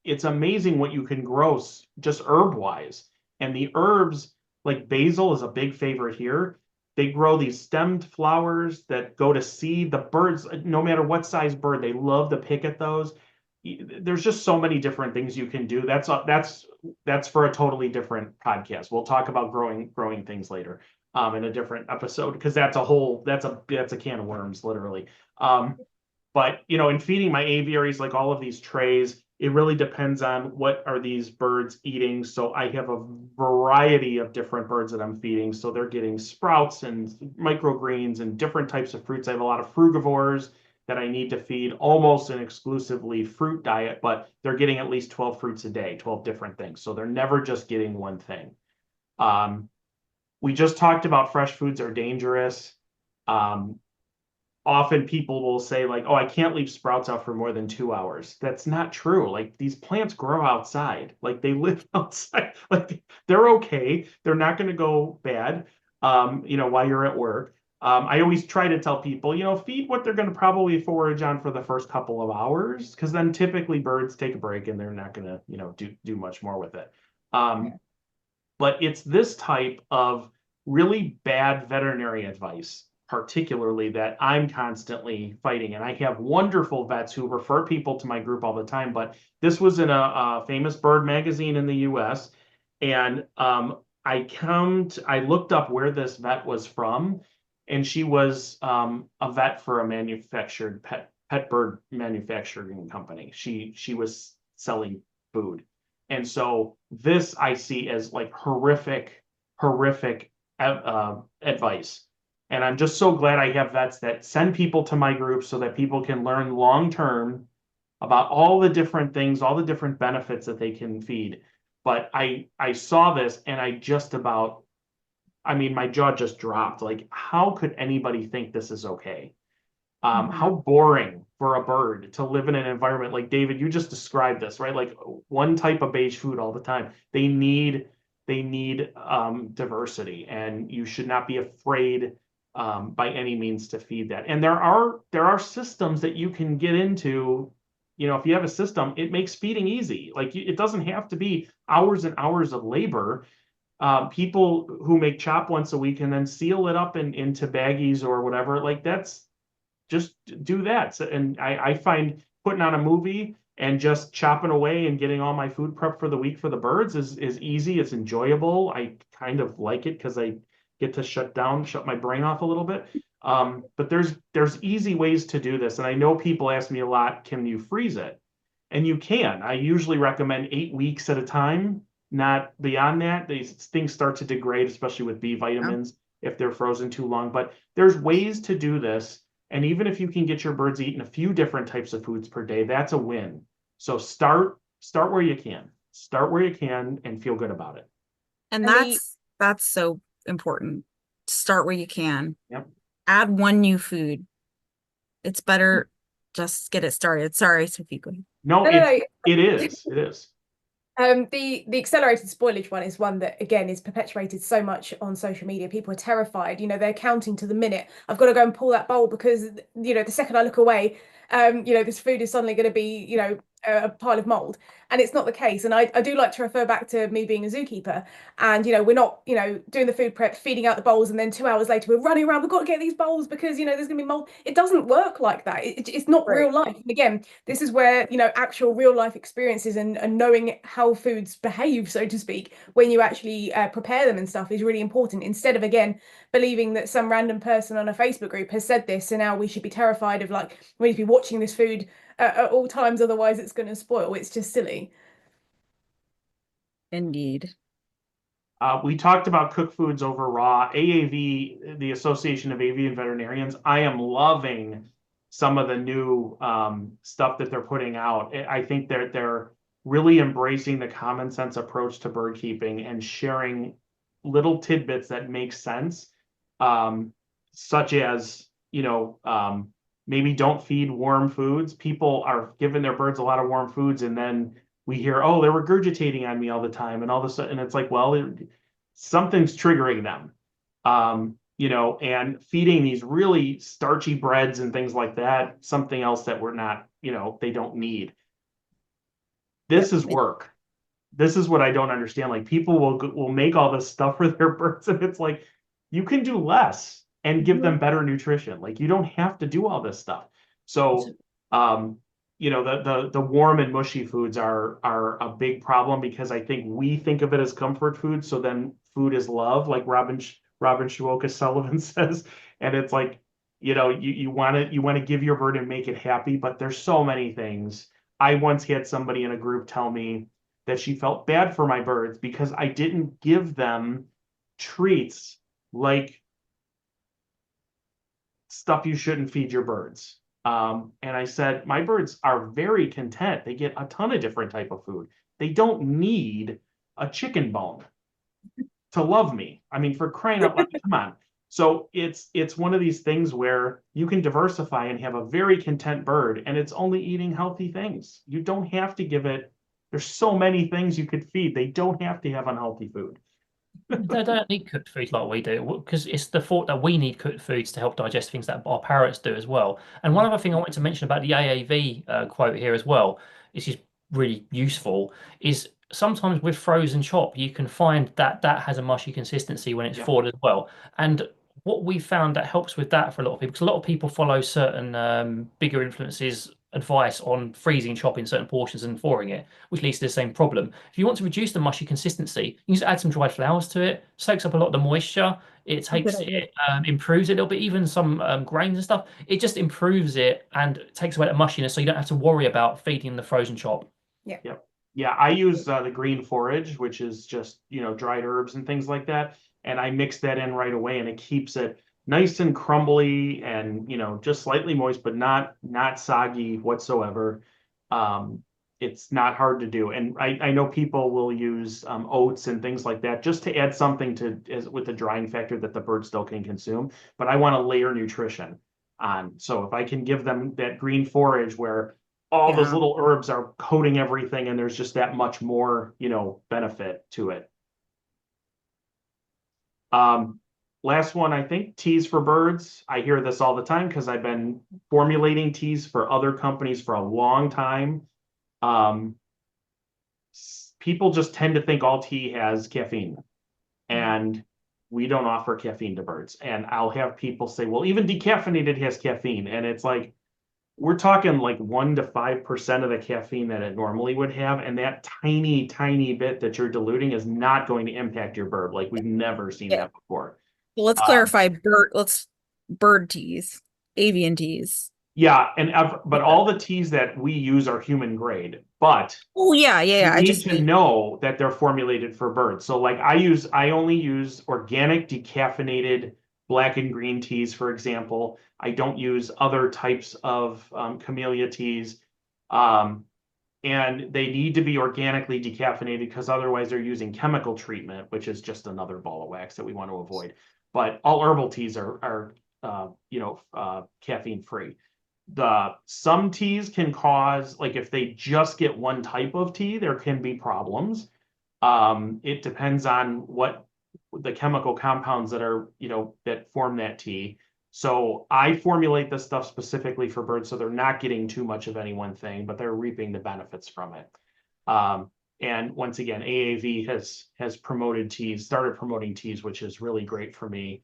it's amazing what you can grow just herb wise. And the herbs, like basil is a big favorite here. They grow these stemmed flowers that go to seed. The birds, no matter what size bird, they love to pick at those. There's just so many different things you can do. That's for a totally different podcast. We'll talk about growing things later in a different episode, because that's a can of worms, literally. But in feeding my aviaries, like all of these trays, it really depends on what are these birds eating. So I have a variety of different birds that I'm feeding. So they're getting sprouts and microgreens and different types of fruits. I have a lot of frugivores that I need to feed almost an exclusively fruit diet, but they're getting at least 12 fruits a day, 12 different things. So they're never just getting one thing. We just talked about fresh foods are dangerous. Often people will say like, oh, I can't leave sprouts out for more than 2 hours. That's not true. Like these plants grow outside, like they live outside, like they're okay. They're not going to go bad, while you're at work. I always try to tell people, feed what they're going to probably forage on for the first couple of hours, because then typically birds take a break and they're not going to, do much more with it. But it's this type of really bad veterinary advice, particularly, that I'm constantly fighting. And I have wonderful vets who refer people to my group all the time. But this was in a famous bird magazine in the US. And I looked up where this vet was from, and she was a vet for a manufactured pet bird manufacturing company. She was selling food. And so this I see as like horrific advice. And I'm just so glad I have vets that send people to my group so that people can learn long term about all the different things, all the different benefits that they can feed. But I saw this and I mean, my jaw just dropped. Like, how could anybody think this is okay? How boring for a bird to live in an environment like David, you just described this, right? Like one type of beige food all the time. They need diversity, and you should not be afraid by any means to feed that. And there are systems that you can get into. You know, if you have a system, it makes feeding easy. Like it doesn't have to be hours and hours of labor. People who make chop once a week and then seal it up into baggies or whatever, like that's just do that. So, and I find putting on a movie and just chopping away and getting all my food prep for the week for the birds is easy. It's enjoyable. I kind of like it because I get to shut my brain off a little bit. But there's easy ways to do this. And I know people ask me a lot, can you freeze it? And you can. I usually recommend 8 weeks at a time, not beyond that. These things start to degrade, especially with B vitamins, if they're frozen too long. But there's ways to do this. And even if you can get your birds eating a few different types of foods per day, that's a win. So start where you can. Start where you can and feel good about it. And that's so important. Start where you can. Yep. Add one new food. It's better just get it started. Sorry, Sophie, go ahead. No, it is. It is. The accelerated spoilage one is one that, again, is perpetuated so much on social media. People are terrified. You know, they're counting to the minute. I've got to go and pull that bowl because, you know, the second I look away, you know, this food is suddenly going to be, you know, a pile of mold. And it's not the case. And I do like to refer back to me being a zookeeper. And, you know, we're not, you know, doing the food prep, feeding out the bowls. And then 2 hours later, we're running around. We've got to get these bowls because, you know, there's going to be mold. It doesn't work like that. It's not real life. And again, this is where, you know, actual real life experiences and knowing how foods behave, so to speak, when you actually prepare them and stuff is really important. Instead of, again, believing that some random person on a Facebook group has said this, and now we should be terrified of, like, we need to be watching this food at all times, otherwise it's going to spoil. It's just silly. Indeed. We talked about cooked foods over raw. AAV, the Association of Avian Veterinarians, I am loving some of the new stuff that they're putting out. I think they're really embracing the common sense approach to bird keeping and sharing little tidbits that make sense, such as, you know, maybe don't feed warm foods. People are giving their birds a lot of warm foods, and then we hear, oh, they're regurgitating on me all the time, and all of a sudden it's like, well, something's triggering them. You know, and feeding these really starchy breads and things like that, something else that we're not, you know, they don't need. This is work. This is what I don't understand. Like people will make all this stuff for their birds, and it's like, you can do less and give them better nutrition. Like you don't have to do all this stuff. So, you know, the warm and mushy foods are a big problem because I think we think of it as comfort food. So then food is love, like Robin Shuoka Sullivan says. And it's like, you know, you want to give your bird and make it happy, but there's so many things. I once had somebody in a group tell me that she felt bad for my birds because I didn't give them treats like stuff you shouldn't feed your birds. And I said, my birds are very content. They get a ton of different type of food. They don't need a chicken bone to love me. I mean, for crying out loud, come on. So it's one of these things where you can diversify and have a very content bird, and it's only eating healthy things. You don't have to give it. There's so many things you could feed. They don't have to have unhealthy food. They don't need cooked foods like we do, because it's the thought that we need cooked foods to help digest things that our parrots do as well. And one other thing I wanted to mention about the AAV quote here as well, this is really useful, is sometimes with frozen chop, you can find that has a mushy consistency when it's thawed as well. And what we found that helps with that for a lot of people, because a lot of people follow certain bigger influences advice on freezing chop in certain portions and thawing it, which leads to the same problem. If you want to reduce the mushy consistency, you just add some dried flowers to it, soaks up a lot of the moisture. It takes it, improves it a little bit, even some grains and stuff. It just improves it and takes away the mushiness, so you don't have to worry about feeding the frozen chop. Yeah. Yep. Yeah, I use the green forage, which is just, dried herbs and things like that. And I mix that in right away and it keeps it nice and crumbly and, just slightly moist, but not soggy whatsoever. Um, it's not hard to do. And I know people will use oats and things like that just to add something with the drying factor that the bird still can consume. But I want to layer nutrition on. So if I can give them that green forage where all those Yeah. little herbs are coating everything and there's just that much more, benefit to it. Last one, I think, teas for birds. I hear this all the time because I've been formulating teas for other companies for a long time. Um, People just tend to think all tea has caffeine, and we don't offer caffeine to birds. And I'll have people say, well, even decaffeinated has caffeine. And it's like, we're talking like 1 to 5% of the caffeine that it normally would have. And that tiny, tiny bit that you're diluting is not going to impact your bird. Like we've never seen Yeah. that before. Well, let's clarify bird teas, avian teas. Yeah, but all the teas that we use are human grade, but Oh yeah, you I need just to mean know that they're formulated for birds. So like I only use organic decaffeinated black and green teas, for example. I don't use other types of camellia teas. And they need to be organically decaffeinated because otherwise they're using chemical treatment, which is just another ball of wax that we want to avoid. But all herbal teas are caffeine free. Some teas can cause, like if they just get one type of tea, there can be problems. It depends on what the chemical compounds that form that tea. So I formulate this stuff specifically for birds, so they're not getting too much of any one thing, but they're reaping the benefits from it. And once again, AAV has started promoting teas, which is really great for me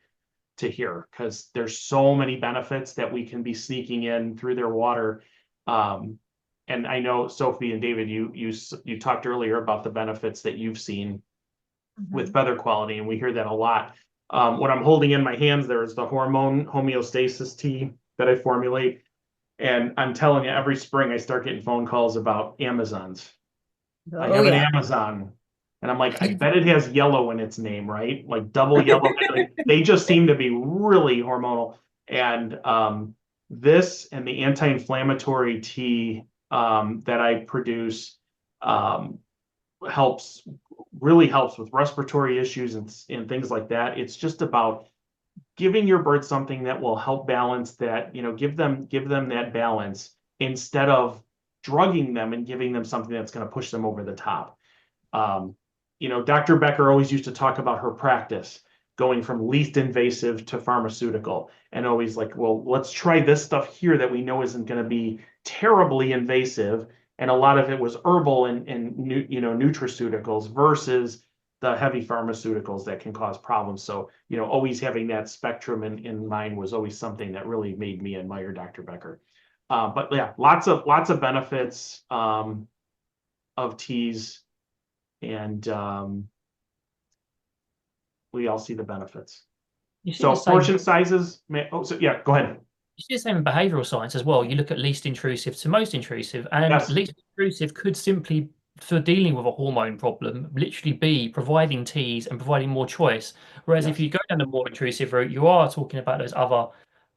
to hear because there's so many benefits that we can be sneaking in through their water. And I know Sophie and David, you talked earlier about the benefits that you've seen with feather quality, and we hear that a lot. What I'm holding in my hands there is the hormone homeostasis tea that I formulate. And I'm telling you, every spring I start getting phone calls about Amazons. I have an Amazon. And I'm like, I bet it has yellow in its name, right? Like double yellow. They just seem to be really hormonal. And this and the anti-inflammatory tea that I produce um, really helps with respiratory issues and things like that. It's just about giving your bird something that will help balance that, give them that balance instead of drugging them and giving them something that's going to push them over the top. Dr. Becker always used to talk about her practice going from least invasive to pharmaceutical and always like, well, let's try this stuff here that we know isn't going to be terribly invasive. And a lot of it was herbal and nutraceuticals versus the heavy pharmaceuticals that can cause problems. So, always having that spectrum in mind was always something that really made me admire Dr. Becker. But yeah, lots of benefits of teas, and we all see the benefits. So portion sizes. Yeah, go ahead. You see the same in behavioral science as well. You look at least intrusive to most intrusive, and Yes. least intrusive could simply, for dealing with a hormone problem, literally be providing teas and providing more choice. Whereas if Yes. you go down the more intrusive route, you are talking about those other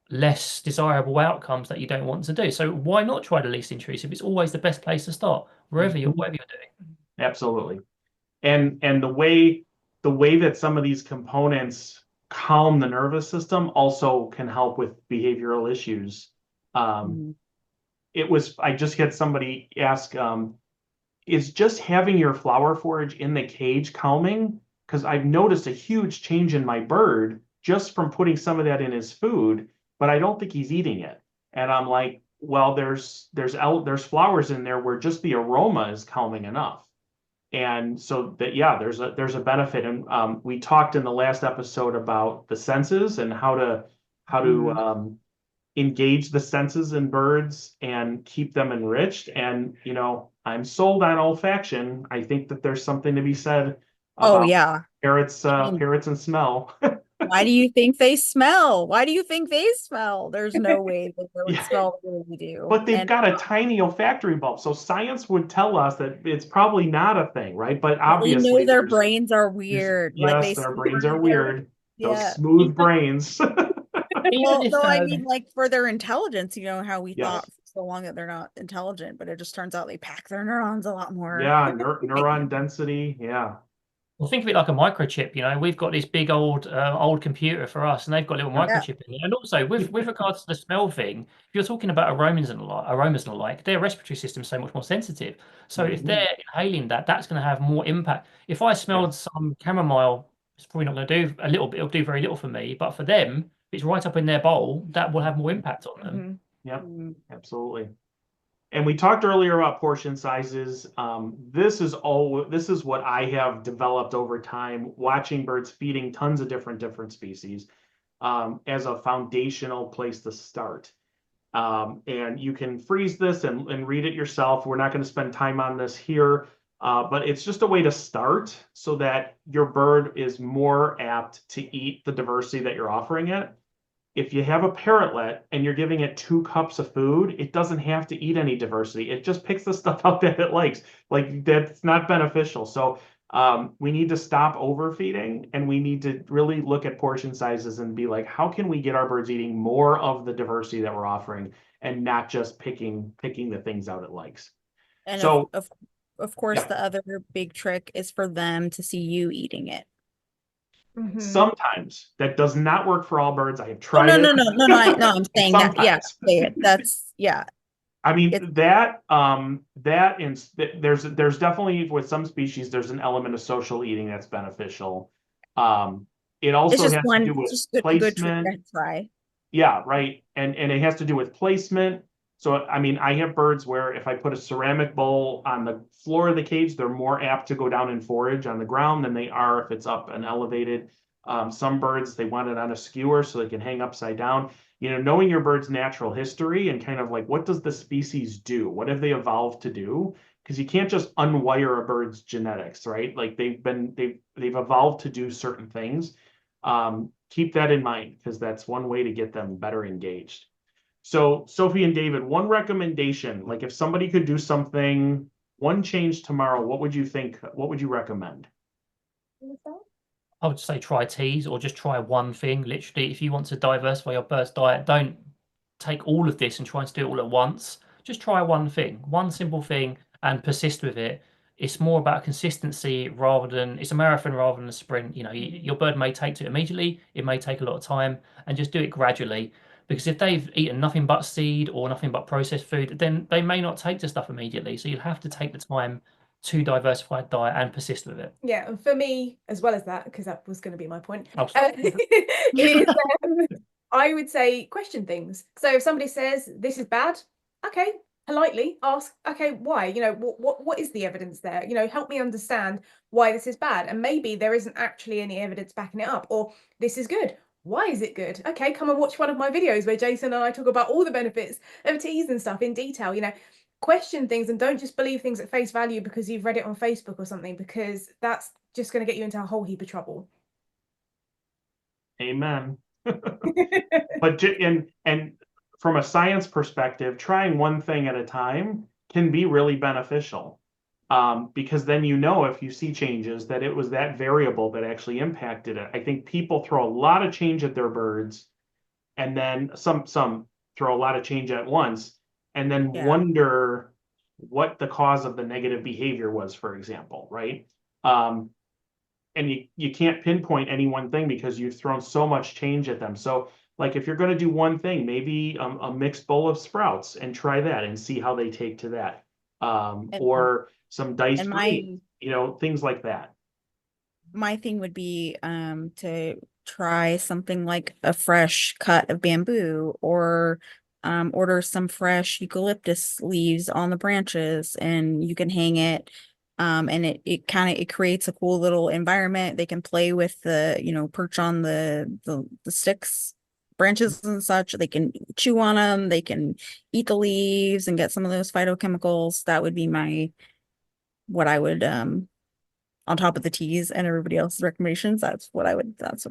less desirable outcomes that you don't want to do. So why not try the least intrusive? It's always the best place to start, whatever you're doing. Absolutely. And the way that some of these components calm the nervous system also can help with behavioral issues. I just had somebody ask, is just having your flower forage in the cage calming? Because I've noticed a huge change in my bird just from putting some of that in his food, but I don't think he's eating it. And I'm like, well, there's flowers in there where just the aroma is calming enough. And so that, yeah, there's a benefit. And we talked in the last episode about the senses and how to engage the senses in birds and keep them enriched. And, I'm sold on olfaction. I think that there's something to be said about parrots and smell. Why do you think they smell? Why do you think they smell? There's no way that they would Yeah. smell the way we do. But they've And got a tiny olfactory bulb, so science would tell us that it's probably not a thing, right? But we know obviously, their brains are weird. Like yes, they their brains store are their, weird. Those yeah. smooth brains. Even Well, if no, I mean, like for their intelligence, you know, how we Yes. thought for so long that they're not intelligent, but it just turns out they pack their neurons a lot more. Yeah, neuron density. Yeah. Well, think of it like a microchip. You know, we've got this big old computer for us, and they've got a little Yeah. microchip in it. And also, with regards to the smell thing, if you're talking about aromas and the like, their respiratory system is so much more sensitive. So if they're inhaling that, that's going to have more impact. If I smelled some chamomile, it's probably not going to do a little bit. It'll do very little for me, but for them, if it's right up in their bowl, that will have more impact on them. Yep, absolutely. And we talked earlier about portion sizes. This is what I have developed over time, watching birds feeding tons of different species, as a foundational place to start. And you can freeze this and read it yourself. We're not going to spend time on this here, but it's just a way to start so that your bird is more apt to eat the diversity that you're offering it. If you have a parrotlet and you're giving it 2 cups of food, it doesn't have to eat any diversity. It just picks the stuff out that it likes. Like, that's not beneficial. So we need to stop overfeeding, and we need to really look at portion sizes and be like, how can we get our birds eating more of the diversity that we're offering and not just picking the things out it likes. And So of course, yeah. the other big trick is for them to see you eating it. Sometimes that does not work for all birds. I have Oh, tried no, it. no, I'm saying that. Yeah, Sometimes. that's yeah. I mean, It's- there's definitely, with some species, there's an element of social eating that's beneficial. It also It's just has to one, do it's with just a good trick to placement. try. Yeah, right. And it has to do with placement. So, I mean, I have birds where if I put a ceramic bowl on the floor of the cage, they're more apt to go down and forage on the ground than they are if it's up and elevated. Some birds, they want it on a skewer so they can hang upside down. You know, knowing your bird's natural history and kind of like, what does the species do? What have they evolved to do? Because you can't just unwire a bird's genetics, right? Like they've evolved to do certain things. Keep that in mind, because that's one way to get them better engaged. So, Sophie and David, one recommendation, like if somebody could do something, one change tomorrow, what would you think? What would you recommend? I would say try teas, or just try one thing. Literally, if you want to diversify your bird's diet, don't take all of this and try to do it all at once. Just try one thing, one simple thing, and persist with it. It's more about consistency it's a marathon rather than a sprint. You know, your bird may take to it immediately, it may take a lot of time, and just do it gradually. Because if they've eaten nothing but seed or nothing but processed food, then they may not take to stuff immediately. So you'll have to take the time to diversify diet and persist with it. Yeah, and for me, as well as that, because that was going to be my point, Oh, is I would say question things. So if somebody says this is bad, okay, politely ask, okay, why? You know, what is the evidence there? You know, help me understand why this is bad. And maybe there isn't actually any evidence backing it up, or this is good. Why is it good? Okay, come and watch one of my videos where Jason and I talk about all the benefits of teas and stuff in detail. You know, question things and don't just believe things at face value because you've read it on Facebook or something, because that's just going to get you into a whole heap of trouble. Amen. But and from a science perspective, trying one thing at a time can be really beneficial. Because then you know, if you see changes, that it was that variable that actually impacted it. I think people throw a lot of change at their birds, and then some throw a lot of change at once, and then wonder what the cause of the negative behavior was, for example, right? And you can't pinpoint any one thing because you've thrown so much change at them. So, like, if you're going to do one thing, maybe a mixed bowl of sprouts and try that and see how they take to that. Or some diced grape, you know, things like that. My thing would be to try something like a fresh cut of bamboo, or order some fresh eucalyptus leaves on the branches, and you can hang it. And it creates a cool little environment. They can play with the, you know, perch on the sticks, branches and such. They can chew on them. They can eat the leaves and get some of those phytochemicals. That would be what I would on top of the T's and everybody else's recommendations. That's what I would throw out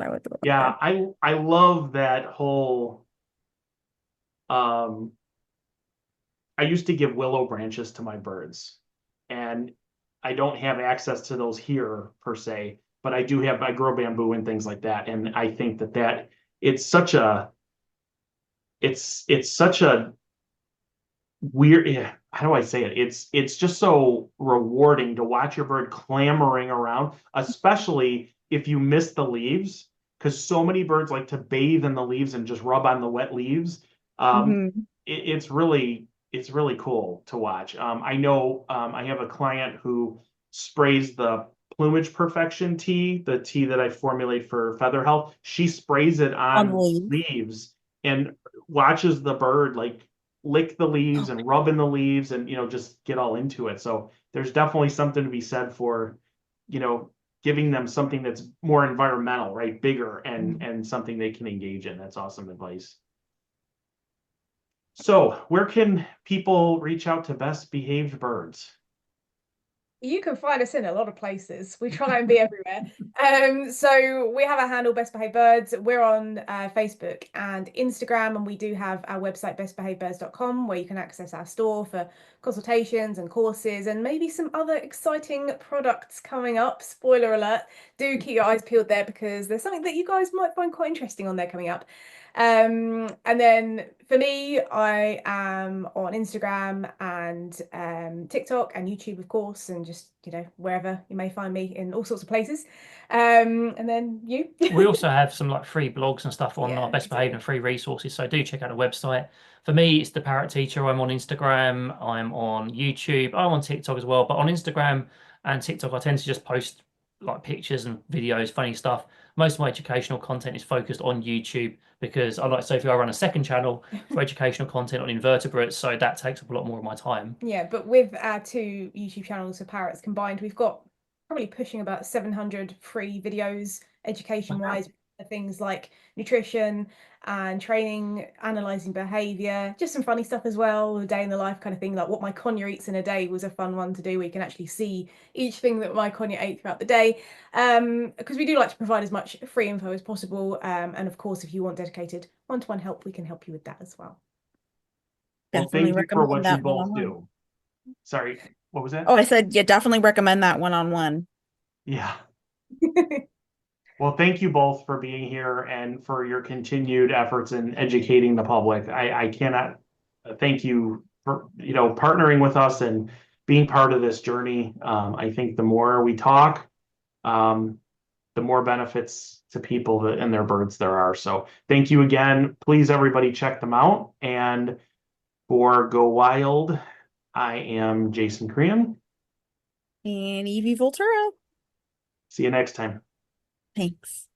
Yeah, there. I love that whole I used to give willow branches to my birds, and I don't have access to those here per se, but I grow bamboo and things like that. And I think that it's such a weird, yeah, how do I say it? It's just so rewarding to watch your bird clamoring around, especially if you miss the leaves, because so many birds like to bathe in the leaves and just rub on the wet leaves. It's really cool to watch. I know I have a client who sprays the plumage perfection tea, the tea that I formulate for feather health. She sprays it On the on leaves. leaves and watches the bird like lick the leaves and rub in the leaves and just get all into it. So there's definitely something to be said for giving them something that's more environmental, right? Bigger and something they can engage in. That's awesome advice. So where can people reach out to Best Behaved Birds? You can find us in a lot of places. We try and be everywhere. So we have our handle Best Behaved Birds. We're on Facebook and Instagram, and we do have our website bestbehavedbirds.com, where you can access our store for consultations and courses and maybe some other exciting products coming up. Spoiler alert, do keep your eyes peeled there because there's something that you guys might find quite interesting on there coming up. And then for me, I am on Instagram and TikTok and YouTube, of course, and just wherever you may find me in all sorts of places. And then you. We also have some like free blogs and stuff on Yeah, our Best exactly. Behaved and free resources, so do check out the website. For me, it's the Parrot Teacher. I'm on Instagram, I'm on YouTube, I'm on TikTok as well. But on Instagram and TikTok, I tend to just post like pictures and videos, funny stuff. Most of my educational content is focused on YouTube because, unlike Sophie, I run a second channel for educational content on invertebrates, so that takes up a lot more of my time. Yeah, but with our 2 YouTube channels for parrots combined, we've got probably pushing about 700 free videos, education-wise, things like nutrition and training, analyzing behavior, just some funny stuff as well, a day in the life kind of thing, like what my conure eats in a day was a fun one to do, where you can actually see each thing that my conure ate throughout the day, because we do like to provide as much free info as possible, and of course, if you want dedicated one-to-one help, we can help you with that as well. Well, Definitely thank you for recommend what that you both one-on-one. do. Sorry, what was that? Oh, I said, yeah, definitely recommend that one-on-one. Yeah. Well, thank you both for being here and for your continued efforts in educating the public. I cannot thank you for partnering with us and being part of this journey. I think the more we talk, the more benefits to people and their birds there are. So thank you again. Please, everybody, check them out. And for Go Wild, I am Jason Crean. And Evie Voltura. See you next time. Thanks.